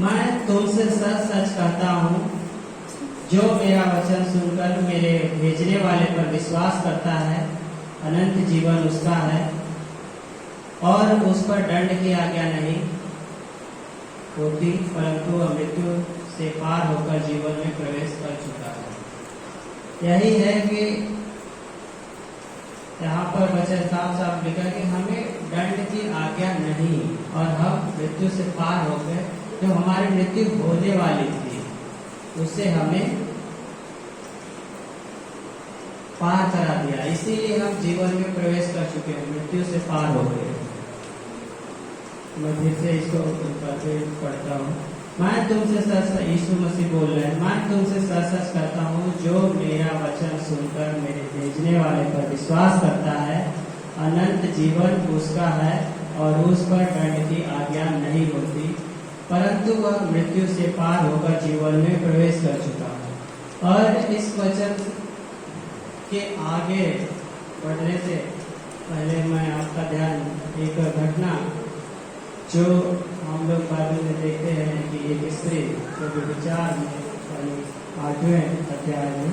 मैं तुमसे सच सच कहता हूँ, जो मेरा वचन सुनकर मेरे भेजने वाले पर विश्वास करता है, अनंत जीवन उसका है और उस पर दंड की आज्ञा नहीं होती, परंतु मृत्यु से पार होकर जीवन में प्रवेश कर चुका है। यही है कि यहाँ पर वचन साफ साफ लिखा कि हमें दंड की आज्ञा नहीं, और हम मृत्यु से पार हो गए। जो हमारी मृत्यु होने वाली थी उससे हमें पार करा दिया, इसीलिए हम जीवन में प्रवेश कर चुके हैं, मृत्यु से पार हो गए। मैं फिर से इसको पढ़ता हूँ। मैं तुमसे सच, यीशु मसीह बोल रहे हैं, मैं तुमसे सच सच कहता हूँ, जो मेरा वचन सुनकर मेरे भेजने वाले पर विश्वास करता है, अनंत जीवन उसका है और उस पर दंड की आज्ञा नहीं होती, परंतु वह मृत्यु से पार होकर जीवन में प्रवेश कर चुका है। और इस वचन के आगे बढ़ने से पहले मैं आपका ध्यान एक घटना जो हम लोग बाइबल में देखते हैं कि एक स्त्री जो व्यभिचार में 8वें अध्याय में,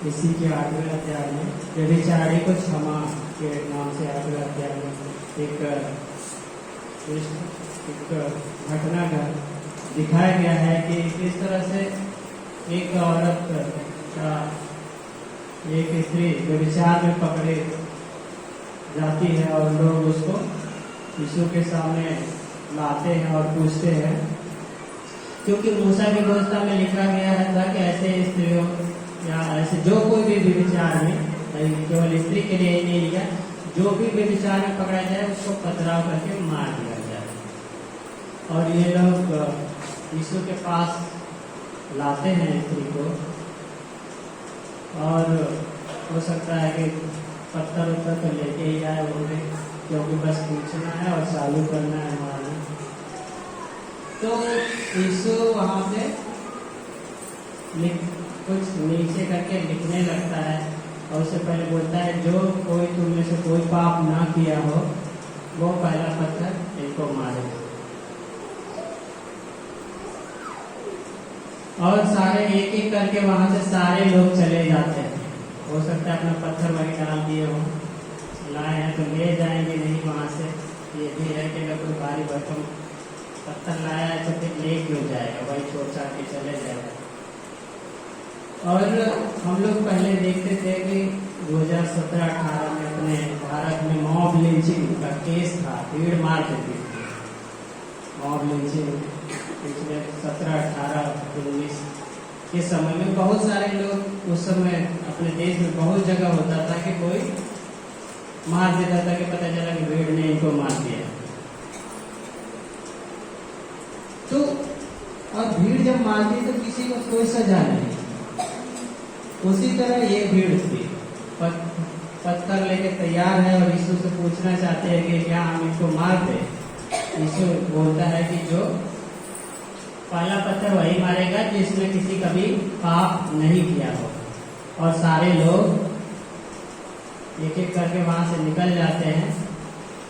इसी के 8वें अध्याय में व्यभिचारी को क्षमा के नाम से 8वें अध्याय में एक घटना का दिखाया गया है कि किस तरह से एक औरत का एक स्त्री व्यभिचार में पकड़े जाती है और लोग उसको यीशु के सामने लाते हैं और पूछते हैं, क्योंकि मूसा की व्यवस्था में लिखा गया है था कि ऐसे स्त्रियों या ऐसे जो कोई भी व्यभिचार में, केवल स्त्री के लिए ही नहीं लिखा, जो भी व्यभिचार में पकड़ा जाए उसको पथराव करके मार दिया जाए। और ये लोग यीशु के पास लाते हैं स्त्री को, और हो सकता है कि पत्थर उत्तर तो लेके ही आए होंगे, क्योंकि बस पूछना है और चालू करना है हमारा। तो यीशु वहाँ पे कुछ नीचे करके लिखने लगता है और उससे पहले बोलता है, जो कोई तुम में से कोई पाप ना किया हो वो पहला पत्थर इनको मारे। और सारे एक एक करके वहां से सारे लोग चले जाते हैं। हो सकता है अपना पत्थर वहीं डाल दिए हो, लाए हैं तो ले जाएंगे नहीं वहां से। ये भी है कि अगर कोई भारी भरकम पत्थर लाया है तो फिर ले क्यों जाएगा, वही छोड़ छाड़ के चले जाएगा। और हम लोग पहले देखते थे कि 2017-18 में अपने भारत में मॉब लिंचिंग का केस था, भीड़ मार देती थी। मॉब लिंचिंग पिछले 17-18-19 के समय में बहुत सारे लोग, उस समय अपने देश में बहुत जगह होता था कि कोई मार देता था कि पता चला कि भीड़ ने इनको मार दिया। तो और भीड़ जब मारती तो किसी को कोई सजा नहीं। उसी तरह ये भीड़ थी, पत्थर लेके तैयार है और यीशु से पूछना चाहते हैं कि क्या हम इनको मार दे। यीशु बोलता है कि जो पहला पत्थर वही मारेगा जिसने किसी कभी पाप नहीं किया हो। और सारे लोग एक एक करके वहां से निकल जाते हैं।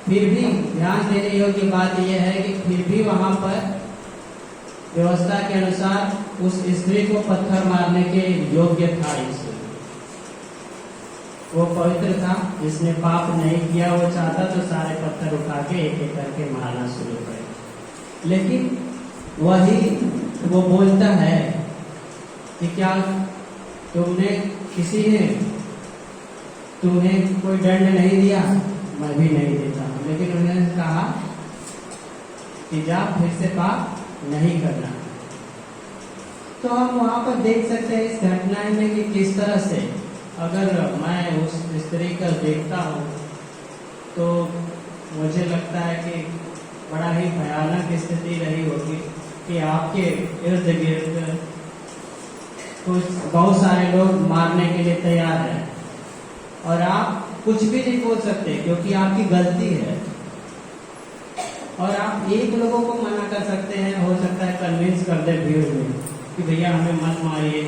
फिर भी ध्यान देने योग्य बात यह है कि फिर भी वहां पर व्यवस्था के अनुसार उस स्त्री को पत्थर मारने के योग्य था। यीशु वो पवित्र था, जिसने पाप नहीं किया, वो चाहता तो सारे पत्थर उठा के एक एक करके मारना शुरू करे। लेकिन वही वो बोलता है कि क्या तुमने किसी ने तुम्हें कोई दंड नहीं दिया? मैं भी नहीं देता। लेकिन उन्होंने कहा कि जा फिर से पाप नहीं करना। तो हम वहाँ पर देख सकते हैं इस घटना में कि किस तरह से अगर मैं उस स्त्री को देखता हूँ तो मुझे लगता है कि बड़ा ही भयानक स्थिति रही होगी कि आपके इर्द गिर्द कुछ बहुत सारे लोग मारने के लिए तैयार हैं और आप कुछ भी नहीं बोल सकते क्योंकि आपकी गलती है। और आप एक लोगों को मना कर सकते हैं, हो सकता है कन्विंस कर दे भीड़ में कि भैया हमें मत मारिए,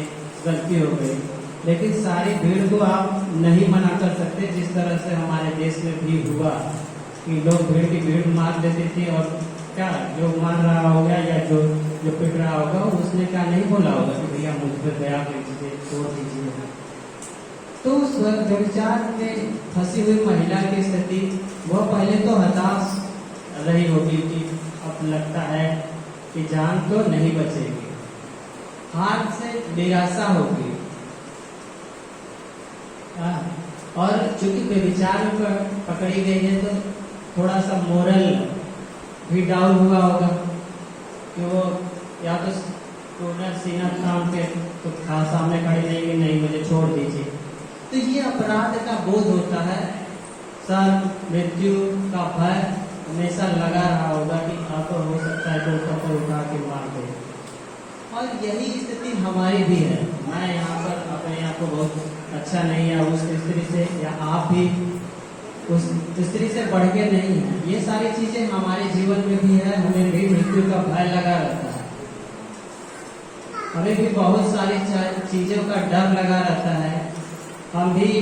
गलती हो गई, लेकिन सारी भीड़ को आप नहीं मना कर सकते। जिस तरह से हमारे देश में भी हुआ कि लोग भीड़ की भीड़ मार देते थे और क्या जो मार रहा होगा या जो पिट रहा होगा उसने क्या नहीं बोला होगा कि भैया मुझ पर दया कीजिए, छोड़ दीजिए। तो उस व्यभिचार में फंसी हुई महिला की स्थिति वह पहले तो हताश रही होगी कि अब लगता है कि जान तो नहीं बचेगी, हाथ से निराशा होगी। और चूंकि व्यभिचार में पकड़ी गई है तो थोड़ा सा मोरल भी डाउन हुआ होगा कि वो या तो पूरा सीना तान के तो सामने खड़ी नहीं कि नहीं मुझे छोड़ दीजिए। तो ये अपराध का बोध होता है, सर मृत्यु का भय हमेशा लगा रहा होगा कि आप हो सकता है कोई पत्थर उठा के मार दे। और यही स्थिति हमारी भी है। मैं यहाँ पर अपने आप को बहुत अच्छा नहीं या उस स्त्री से या आप भी उस स्त्री से बढ़ के नहीं है। ये सारी चीजें हमारे जीवन में भी है, हमें भी मृत्यु का भय लगा रहता है, हमें भी बहुत सारी चीजों का डर लगा रहता है। हम भी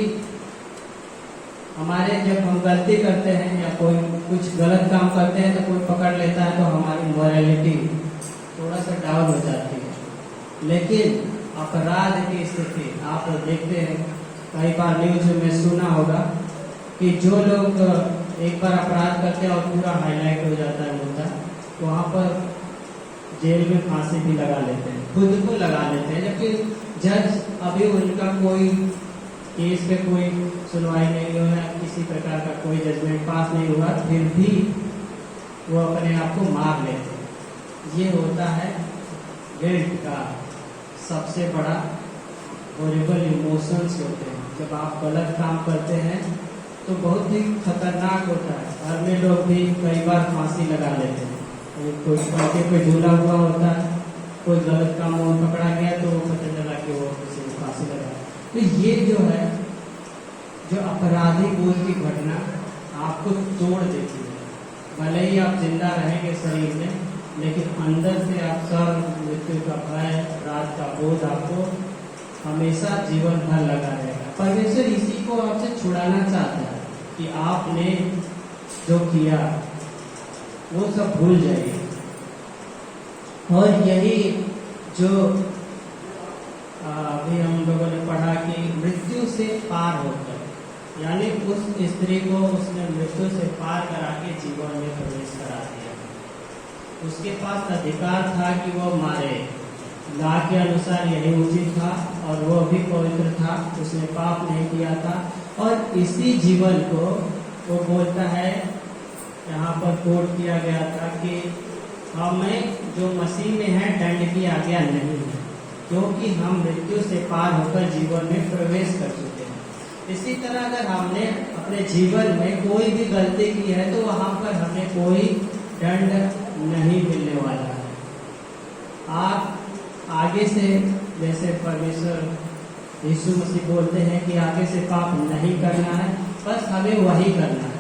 हमारे जब हम गलती करते हैं या कोई कुछ गलत काम करते हैं तो कोई पकड़ लेता है तो हमारी मोरालिटी थोड़ा सा डाउन हो जाती है। लेकिन अपराध की स्थिति आप देखते हैं, कई बार न्यूज में सुना होगा कि जो लोग एक बार अपराध करते हैं और पूरा हाईलाइट हो जाता है मुद्दा, वहाँ पर जेल में फांसी भी लगा लेते हैं, खुद को लगा लेते हैं, जबकि जज अभी उनका कोई केस पे कोई सुनवाई नहीं हुआ, किसी प्रकार का कोई जजमेंट पास नहीं हुआ, फिर भी वो अपने आप को मार लेते हैं। ये होता है गिल्ट का सबसे बड़ा हॉरिबल इमोशंस होते हैं। जब आप गलत काम करते हैं तो बहुत ही खतरनाक होता है। घर में लोग भी कई बार फांसी लगा लेते हैं, कोई पंखे पे झूला हुआ होता है, कोई गलत काम पकड़ा गया तो वो पता चला कि वो किसी ने फांसी लगा। तो ये जो है, जो अपराधी बोध की घटना आपको तोड़ देती है। भले ही आप जिंदा रहेंगे शरीर में, लेकिन अंदर से आप सर मृत्यु का भय, अपराध का बोध आपको हमेशा जीवन भर लगा रहेगा। परमेश्वर इसी को आपसे छुड़ाना चाहता है कि आपने जो किया वो सब भूल जाइए। और यही जो अभी हम लोगों ने पढ़ा कि मृत्यु से पार होकर, यानी उस स्त्री को उसने मृत्यु से पार करा के जीवन में प्रवेश करा दिया। उसके पास अधिकार था कि वो मारे, ला के अनुसार यही उचित था और वो भी पवित्र था, उसने पाप नहीं किया था। और इसी जीवन को वो बोलता है, यहाँ पर कोट किया गया था कि हमें जो मसीह में है दंड की आज्ञा नहीं है, क्योंकि हम मृत्यु से पार होकर जीवन में प्रवेश कर चुके हैं। इसी तरह अगर हमने अपने जीवन में कोई भी गलती की है तो वहाँ पर हमें कोई दंड नहीं मिलने वाला है। आप आगे से, जैसे परमेश्वर यीशु मसीह बोलते हैं कि आगे से पाप नहीं करना है, बस हमें वही करना है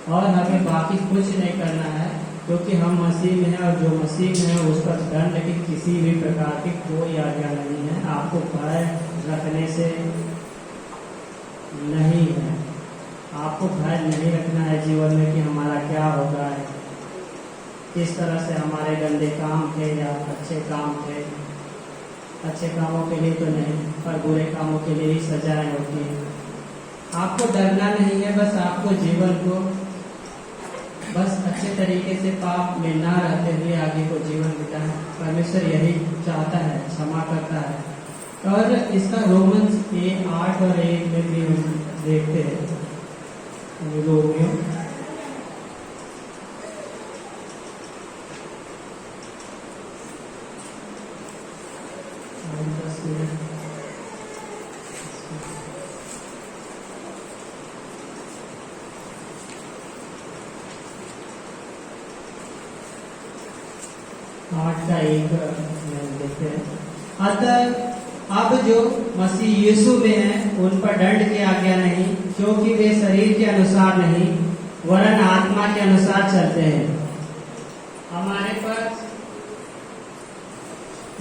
और हमें बाकी कुछ नहीं करना है, क्योंकि हम मसीह में हैं और जो मसीह में है उस पर दंड की किसी भी प्रकार की कोई आज्ञा नहीं है। आपको भय रखने से नहीं है, आपको भय नहीं रखना है जीवन में कि हमारा क्या होगा, किस तरह से हमारे गंदे काम थे या अच्छे काम थे। अच्छे कामों के लिए तो नहीं, पर बुरे कामों के लिए ही सजाएं होती हैं। आपको डरना नहीं है, बस आपको जीवन को बस अच्छे तरीके से पाप में ना रहते हुए आगे को जीवन बिताएं। परमेश्वर यही चाहता है, क्षमा करता है। और इसका रोमन्स 8 और 1 में भी हम देखते हैं। रोमियो इसमें आठ का एक देखते हैं। अतः अब जो मसीह यीशु में है उन पर दंड की आज्ञा नहीं, क्योंकि वे शरीर के अनुसार नहीं वरन आत्मा के अनुसार चलते हैं। हमारे पास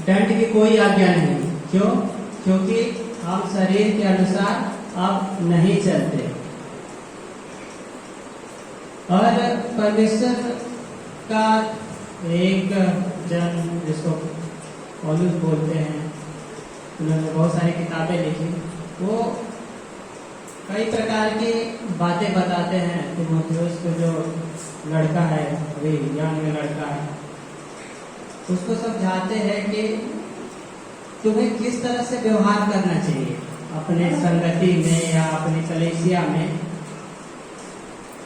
दंड की कोई आज्ञा नहीं। क्यों? क्योंकि हम शरीर के अनुसार अब नहीं चलते। और परमेश्वर का एक जन जिसको पौलुस बोलते हैं, उन्होंने बहुत सारी किताबें लिखी। वो कई प्रकार की बातें बताते हैं। तीमुथियुस को जो लड़का है, अभी यंग में लड़का है, उसको समझाते हैं कि तुम्हें किस तरह से व्यवहार करना चाहिए अपने संगति में या अपनी कलीसिया में।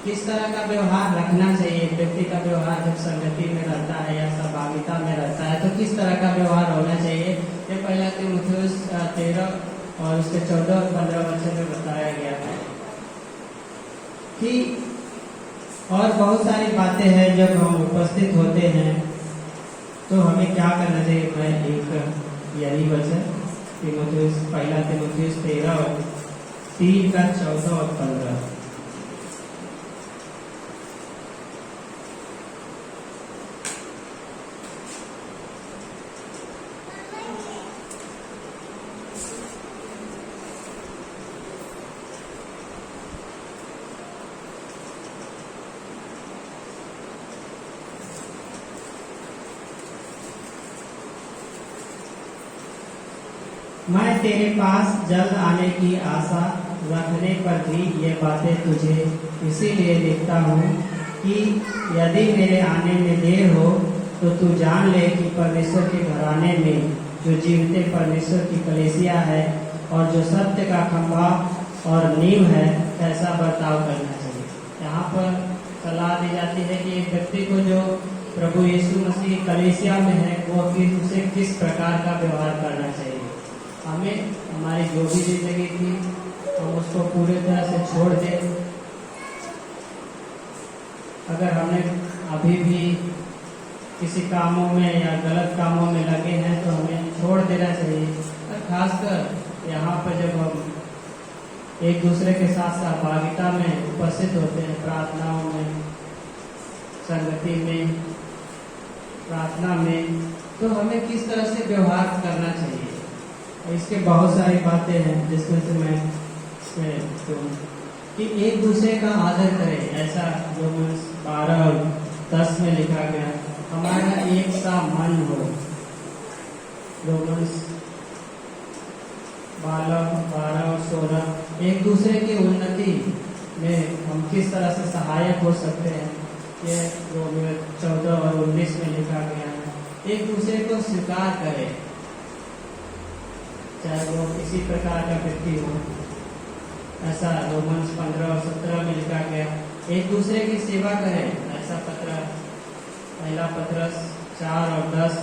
किस तरह का व्यवहार रखना चाहिए। व्यक्ति का व्यवहार जब संगति में रहता है या सहभागिता में रहता है तो किस तरह का व्यवहार होना चाहिए। ये पहला तीमुथियुस 13 और उसके 14 और 15 वचन में बताया गया है कि और बहुत सारी बातें हैं। जब हम उपस्थित होते हैं तो हमें क्या करना चाहिए। मैं एक यही वचन तीमुथियुस पहला तीमुथियुस 13 और 3 का 14 और 15। मैं तेरे पास जल्द आने की आशा रखने पर भी ये बातें तुझे इसीलिए लिखता हूँ कि यदि मेरे आने में देर हो तो तू जान ले कि परमेश्वर के घराने में जो जीवते परमेश्वर की कलीसिया है और जो सत्य का खंभा और नींव है, कैसा बर्ताव करना चाहिए। यहाँ पर सलाह दी जाती है कि एक व्यक्ति को जो प्रभु यीशु मसीह कलीसिया में है वो उसे किस प्रकार का व्यवहार करना चाहिए। हमें हमारी जो भी जिंदगी थी हम उसको पूरी तरह से छोड़ दें। अगर हमने अभी भी किसी कामों में या गलत कामों में लगे हैं तो हमें छोड़ देना चाहिए। और खासकर यहाँ पर जब हम एक दूसरे के साथ सहभागिता में उपस्थित होते हैं, प्रार्थनाओं में, संगति में, प्रार्थना में, तो हमें किस तरह से व्यवहार करना चाहिए। इसके बहुत सारी बातें हैं जिसमें से मैं कि एक दूसरे का आदर करें। ऐसा रोमन्स 12 और 10 में लिखा गया, हमारा एक सा मन हो। रोमन्स 12 और 16 एक दूसरे की उन्नति में हम किस तरह से सहायक हो सकते हैं। ये रोमियो 14 और 19 में लिखा गया है। एक दूसरे को स्वीकार करें, चाहे वो किसी प्रकार का व्यक्ति हो। ऐसा रोमन्स 15 और 17 में लिखा गया। एक दूसरे की सेवा करें। ऐसा पहला पत्रस 4 और 10।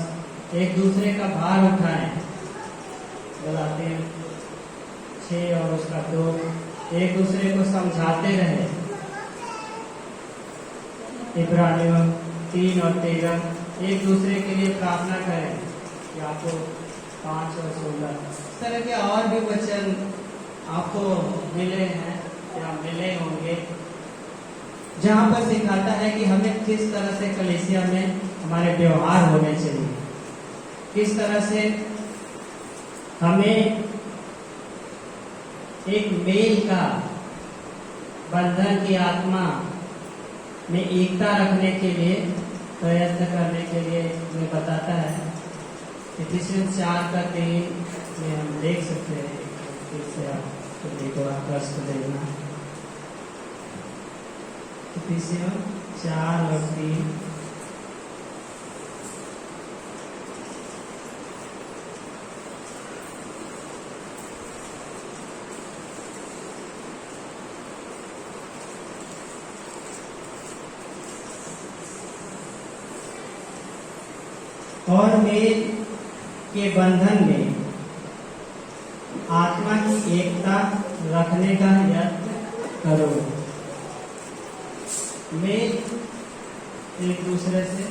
एक दूसरे का भार उठाएं। गलातियों 6 और उसका 2। एक दूसरे को समझाते रहे। इब्रानियों 3 और 13। एक दूसरे के लिए प्रार्थना करें। याकूब 5 और 16। इस तरह के और भी वचन आपको मिले हैं या मिले होंगे, जहाँ पर सिखाता है कि हमें किस तरह से कलीसिया में हमारे व्यवहार होने चाहिए, किस तरह से हमें एक मेल का बंधन की आत्मा में एकता रखने के लिए प्रयत्न करने के लिए हमें बताता है। इफिसियंस 4 का 3 में हम देख सकते हैं। फिर से आप देखो, आप प्रश्न देखना। इफिसियंस 4 और 3। और मेल के बंधन में एकता रखने का यत्न करो। मेल एक दूसरे से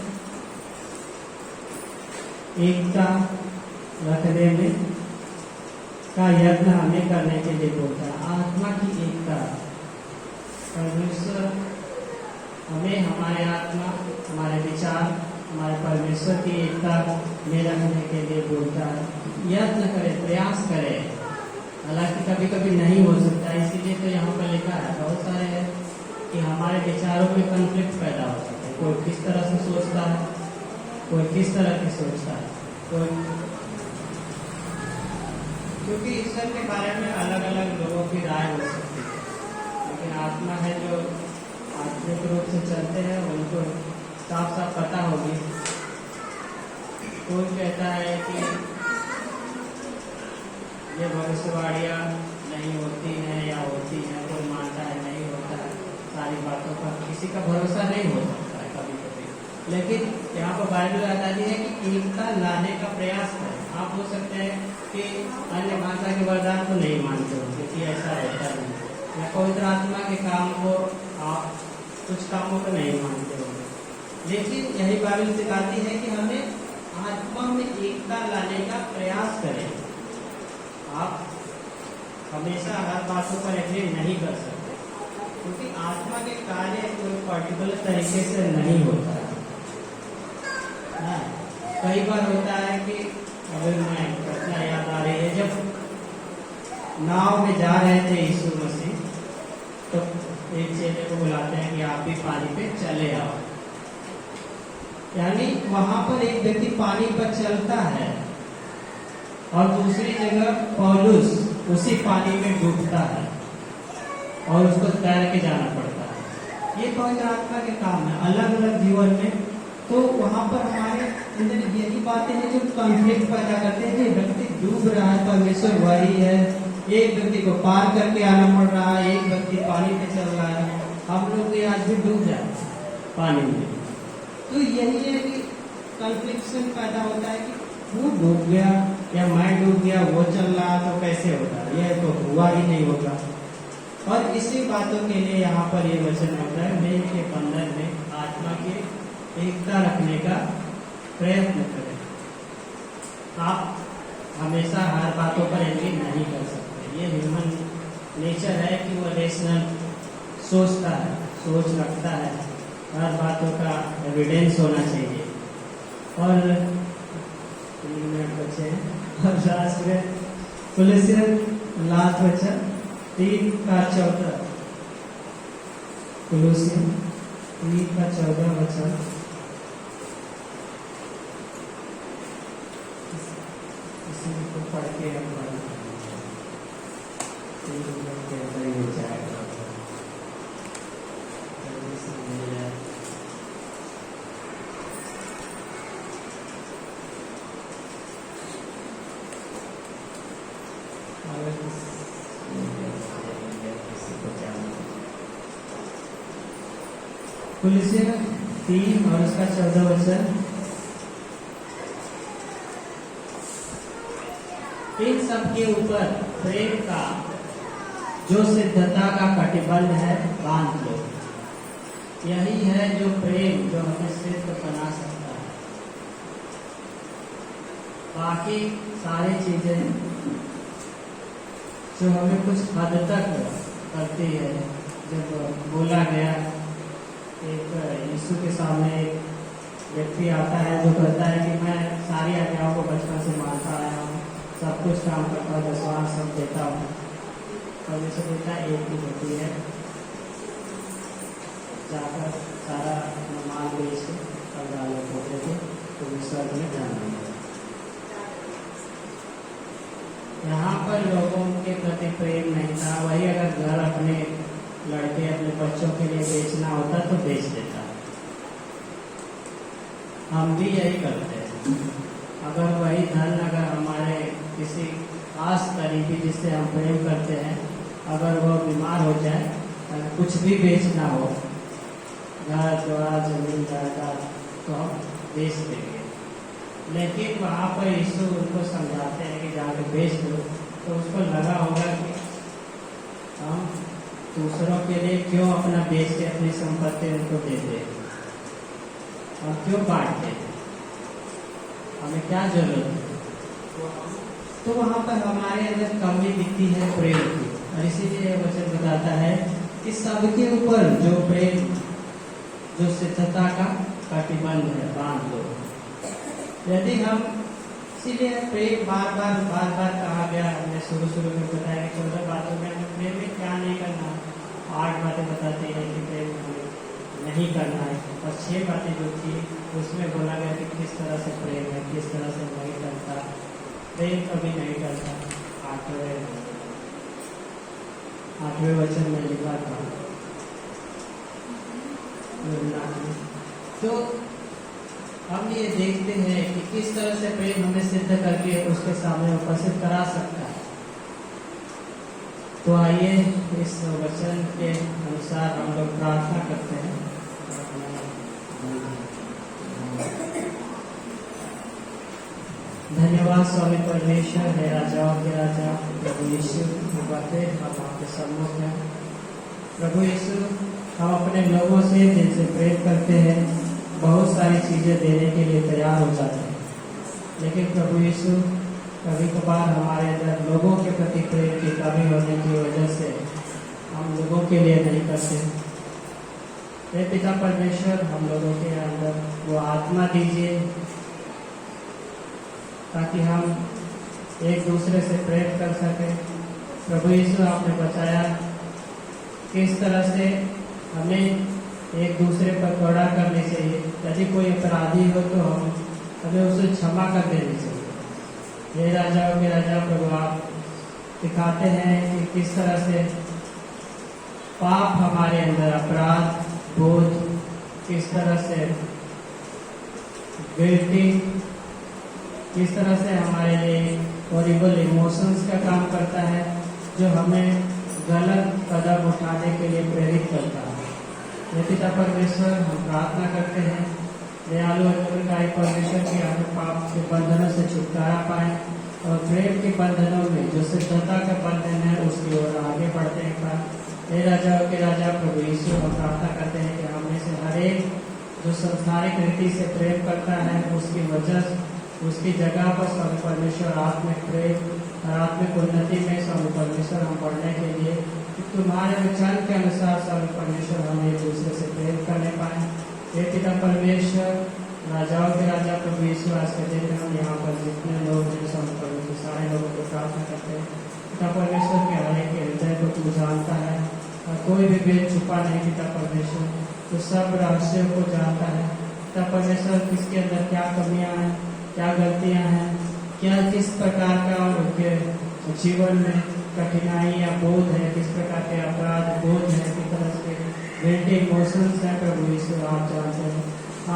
एकता रखने में का यत्न हमें करने के लिए बोलता है। आत्मा की एकता, परमेश्वर हमें हमारे आत्मा, हमारे विचार, हमारे परमेश्वर की एकता में रखने के लिए बोलता है। यत्न करें, प्रयास करें। हालांकि कभी कभी नहीं हो सकता, इसीलिए तो यहाँ पर लिखा है बहुत सारे है कि हमारे विचारों में कॉन्फ्लिक्ट पैदा हो सकता है। कोई किस तरह से सोचता है, कोई किस तरह की सोचता है, कोई, क्योंकि ईश्वर के बारे में अलग अलग लोगों की राय हो सकती है। लेकिन आत्मा है जो आत्मिक रूप से चलते हैं, उनको साफ साफ पता होगी। कोई कहता है कि ये भविष्यवाणियाँ नहीं होती हैं या होती हैं, कोई मानता है नहीं होता है। सारी बातों पर किसी का भरोसा नहीं हो सकता है कभी कभी। लेकिन यहाँ पर बाइबल बताती है कि एकता लाने का प्रयास करें। आप हो सकते हैं कि अन्य भाषा के वरदान को नहीं मानते हो, क्योंकि ऐसा होता नहीं, या पवित्र आत्मा के काम को आप कुछ कामों को नहीं मानते हो। लेकिन यही बाइबल सिखाती है कि हमें आत्मा में एकता लाने का प्रयास करें। आप हमेशा हर बातों पर एग्री नहीं कर सकते, क्योंकि आत्मा के कार्य कोई पर्टिकुलर तरीके से नहीं होता है। कई बार होता है कि अगर मैं घटना याद आ रही है, जब नाव में जा रहे थे यीशु मसीह, तो एक चेले को बुलाते हैं कि आप भी पानी पे चले आओ। यानी वहां पर एक व्यक्ति पानी पर चलता है और दूसरी जगह पौलुस उसी पानी में डूबता है और उसको तैर के जाना पड़ता है। ये पवित्र आत्मा के काम है अलग अलग जीवन में। तो वहां पर हमारे अंदर यही बातें हैं जो कॉन्फ्लिक्ट पैदा करते हैं कि व्यक्ति डूब रहा है, परमेश्वर वही है, एक व्यक्ति को पार करके आना पड़ रहा है, एक व्यक्ति पानी पे चल रहा है। हम लोग भी आज भी डूब जाए पानी में। तो यही है कि कॉन्फ्लिक्शन पैदा होता है कि वो डूब गया या मैं डूब गया, वो चल रहा तो कैसे होगा, यह तो हुआ ही नहीं होगा। और इसी बातों के लिए यहाँ पर ये वचन होता है, मेल के बंधन में आत्मा की एकता रखने का प्रयत्न करें। आप हमेशा हर बातों पर एग्री नहीं कर सकते। ये ह्यूमन नेचर है कि वो रेशनल सोचता है, सोच रखता है, हर बातों का एविडेंस होना चाहिए। और 3 मिनट बचे हैं और लास्ट में कुलुस्सियन लास्ट वचन 3:14, कुलुस्सियन 3:14 वचन। इसी को पढ़ के हम कुलुस्सियन 3 और उसका 14 वचन। इन सब के ऊपर प्रेम का जो सिद्धता का कटिबंध है बांध लो। यही है जो प्रेम जो हमें सिद्ध बना सकता है। बाकी सारी चीजें जो हमें कुछ हद तक करती है। जब बोला गया, एक यीशु के सामने एक व्यक्ति आता है जो कहता है कि मैं सारी आज्ञाओं को बचपन से मानता आया हूँ, सब कुछ काम करता हूँ, दशवांश सब देता हूँ। परमेश्वर देता है एक ही होती है, जाकर सारा माल बेच के कर डालो पोते को, तो विश्वास में जाना। यहाँ पर लोगों के प्रति प्रेम नहीं था। वही अगर घर अपने लड़के अपने बच्चों के लिए बेचना होता तो बेच देता। हम भी यही करते हैं। अगर वही धन अगर हमारे किसी खास करीबी जिससे हम प्रेम करते हैं, अगर वो बीमार हो जाए, अगर कुछ भी बेचना हो, घर द्वार जमीन जायदाद, तो हम बेच देंगे। लेकिन वहाँ पर यीशु उनको समझाते हैं कि जाके बेच दो, तो उसको लगा होगा कि हम दूसरों के लिए क्यों अपना बेच के अपनी संपत्ति उनको देते हैं और क्यों बांटते हैं? हमें क्या जरूरत है? तो वहां पर हमारे अंदर कमी दिखती है प्रेम की, और इसीलिए वचन बताता है कि सबके ऊपर जो प्रेम, जो सिद्धता का कटिबंध है, बांध लो। यदि हम, इसीलिए प्रेम बार बार कहा गया। हमने शुरू में बताया कि 14 बातों में हमें प्रेम में क्या नहीं करना, 8 बातें बताती है कि प्रेम हमें नहीं करना है, और 6 बातें जो थी उसमें बोला गया कि किस तरह से प्रेम है, किस तरह से नहीं करता। प्रेम कभी नहीं करता। 8वें वचन में लिखा था। तो हम ये देखते हैं कि किस तरह से प्रेम हमें सिद्ध करके उसके सामने उपस्थित करा सकता है। तो आइए इस वचन के अनुसार हम लोग प्रार्थना करते हैं। धन्यवाद स्वामी परमेश्वर है, राजाओं के राजा प्रभु यीशु, बातें हम आपके सम्मुख हैं। प्रभु यीशु, हम अपने लोगों से दिल से प्रेम करते हैं, बहुत सारी चीजें देने के लिए तैयार हो जाते हैं, लेकिन प्रभु यीशु कभी कभार हमारे अंदर लोगों के प्रति प्रेम की कमी होने की वजह से हम लोगों के लिए नहीं करते। हे पिता परमेश्वर, हम लोगों के अंदर वो आत्मा दीजिए ताकि हम एक दूसरे से प्रेम कर सकें। प्रभु यीशु, आपने बताया किस तरह से हमें एक दूसरे पर कड़ा करनी चाहिए। यदि कोई अपराधी हो तो हमें उसे क्षमा कर देनी चाहिए। ये राजाओं के राजा प्रभु, आप दिखाते हैं कि किस तरह से पाप हमारे अंदर, अपराध बोझ किस तरह से, गिल्टी किस तरह से हमारे लिए हॉरिबल इमोशंस का काम करता है, जो हमें गलत कदम उठाने के लिए प्रेरित करता है। हे पिता परमेश्वर, हम प्रार्थना करते हैं दयालु अनुग्रहकारी परमेश्वर की हमें पाप के बंधनों से छुटकारा पाए और प्रेम के बंधनों में जो सिद्धता का बंधन है उसकी ओर आगे बढ़ते हैं। हे राजाओं के राजा प्रभु यीशु, हम प्रार्थना करते हैं कि हमें से हर एक जो संसारिक रीति से प्रेम करता है उसकी वजह, उसकी जगह पर स्वामी परमेश्वर आत्मिक प्रेम और आत्मिक उन्नति में स्वामी परमेश्वर हम बढ़ने के लिए तुम्हारे वचन के अनुसार स्वामी परमेश्वर हम एक दूसरे से प्रेम करने पाए। हे पिता परमेश्वर, राजाओं के राजा प्रभु यीशु, आज के दिन में हम यहाँ पर जितने लोग हैं स्वामी परमेश्वर सारे लोगों को प्रार्थना करते हैं। पिता परमेश्वर के हर एक हृदय को तू जानता है और कोई भी भेद छुपा नहीं। पिता परमेश्वर, तो सब रहस्यों को जानता है। पिता परमेश्वर, किसके अंदर क्या कमियां हैं, क्या गलतियां हैं, क्या किस प्रकार का उनके जीवन में कठिनाई या बोझ है, किस प्रकार के अपराध बोझ है, किस तरह से गिल्टी इमोशंस है। प्रभु यीशु, आप जानते हैं।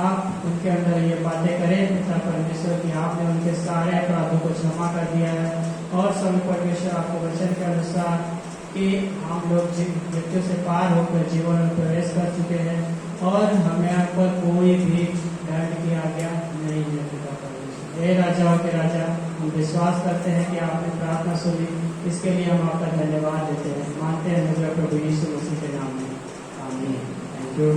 आप उनके अंदर ये बातें करें पिता परमेश्वर कि आपने उनके सारे अपराधों को क्षमा कर दिया है, और स्वामी परमेश्वर आपके वचन के अनुसार कि हम लोग मृत्यु से पार होकर जीवन में प्रवेश कर चुके हैं और हमें यहाँ पर कोई भी दंड की आज्ञा नहीं है। पिता परमेश्वर, हे राजाओं के राजा, हम विश्वास करते हैं कि आपने प्रार्थना सुनी, इसके लिए हम आपका धन्यवाद देते हैं। मानते हैं मेरे प्रभु यीशु मसीह के नाम में, आमीन। Thank you.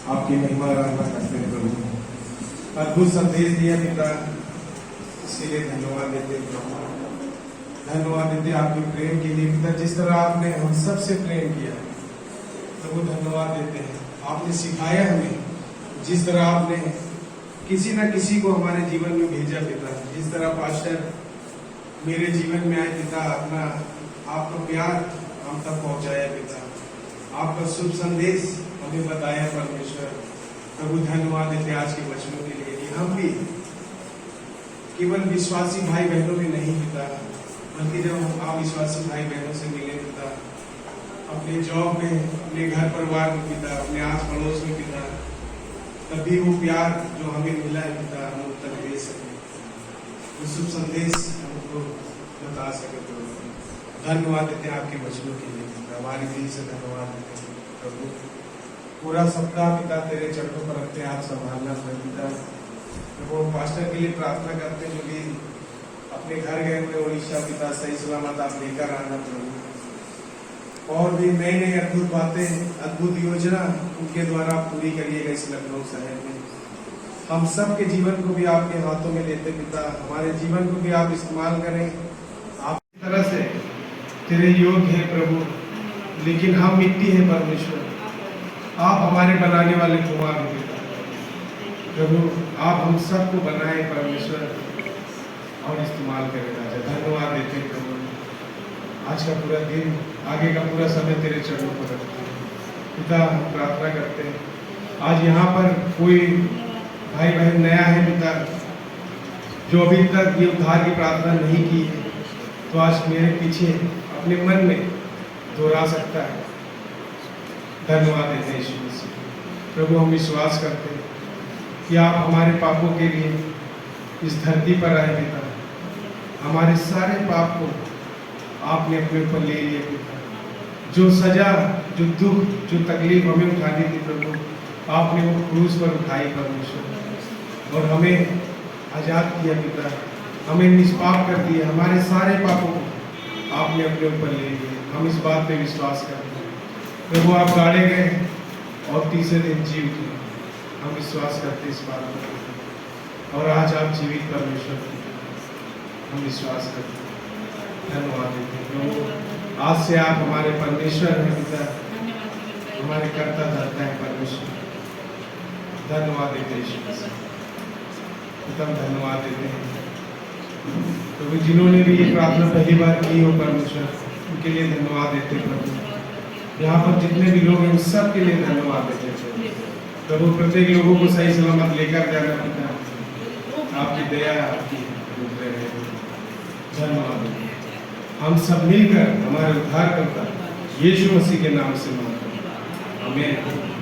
आपकी महिमा आराधना करते हैं प्रभु। अद्भुत संदेश दिया पिता, इसके लिए धन्यवाद देते हैं प्रभु। धन्यवाद देते हैं आपके प्रेम के लिए पिता, जिस तरह आपने हम सबसे प्रेम किया प्रभु, धन्यवाद देते हैं। आपने सिखाया हमें, जिस तरह आपने किसी न किसी को हमारे जीवन में भेजा पिता, जिस तरह पास्टर मेरे जीवन में आए पिता, अपना आपका प्यार हम तक पहुंचाया पिता, आपका शुभ संदेश हमें बताया परमेश्वर। प्रभु धन्यवाद देते आज के वचनों के लिए कि हम भी केवल विश्वासी भाई बहनों में नहीं पिता, बल्कि जब हम अविश्वासी भाई बहनों से मिले पिता, अपने जॉब में, अपने घर परिवार में पिता, अपने आस पड़ोस में पिता, तभी वो प्यार जो हमें मिला है पिता हम उन तक दे सके, वो शुभ संदेश हमको बता सके प्रभु। धन्यवाद देते हैं आपके वचनों के लिए पिता, हमारी दिल से धन्यवाद देते हैं प्रभु। पूरा सप्ताह पिता तेरे चरणों पर रखते हैं, आप संभालना पिता। प्रभु पास्टर के लिए प्रार्थना करते हैं, जो भी अपने घर गए हुए उड़ीसा पिता, सही सलामत आप लेकर आना प्रभु। और भी नई नई अद्भुत बातें, अद्भुत योजना उनके द्वारा पूरी करिएगा इस लखनऊ शहर में। हम सब के जीवन को भी आपके हाथों में लेते पिता, हमारे जीवन को भी आप इस्तेमाल करें। आप की तरह से तेरे योग्य है प्रभु, लेकिन हम मिट्टी है परमेश्वर, आप हमारे बनाने वाले कुमार हैं पिता। प्रभु आप हम सबको बनाए परमेश्वर और इस्तेमाल करें राजा। धन्यवाद देते हैं प्रभु, आज का पूरा दिन, आगे का पूरा समय तेरे चरणों पर रखते हैं पिता। हम प्रार्थना करते हैं, आज यहाँ पर कोई भाई बहन नया है पिता, जो अभी तक ये उद्धार की प्रार्थना नहीं की है, तो आज मेरे पीछे अपने मन में दोहरा सकता है। धन्यवाद देते हैं यीशु मसीह। प्रभु हम विश्वास करते हैं कि आप हमारे पापों के लिए इस धरती पर आए पिता, हमारे सारे पाप को आपने अपने ऊपर ले लिया पिता। जो सजा, जो दुख, जो तकलीफ हमें उठानी थी प्रभु, आपने वो क्रूस पर उठाई परमेश्वर, और हमें आजाद किया पिता, हमें निष्पाप कर दिया। हमारे सारे पापों को आपने अपने ऊपर ले लिया। हम इस बात पे विश्वास करते हैं प्रभु, आप गाड़े गए और तीसरे दिन जी उठे। हम विश्वास करते इस बात पर, और आज आप जीवित परमेश्वर, हम विश्वास करते हैं। धन्यवाद देते हैं प्रभु, आज से आप हमारे परमेश्वर हैं पिता, हमारे कर्ता धर्ता है परमेश्वर। धन्यवाद देते हैं यीशु मसीह, धन्यवाद देते हैं प्रभु। जिन्होंने भी ये प्रार्थना पहली बार की हो परमेश्वर, उनके लिए धन्यवाद देते हैं प्रभु। यहाँ पर जितने भी लोग हैं उन सब के लिए धन्यवाद देते हैं प्रभु। प्रत्येक लोगों को सही सलामत लेकर जाना पिता, आपकी दया, आपकी धन्यवाद। हम सब मिलकर हमारे उद्धारकर्ता यीशु मसीह के नाम से मांगते हैं, आमीन।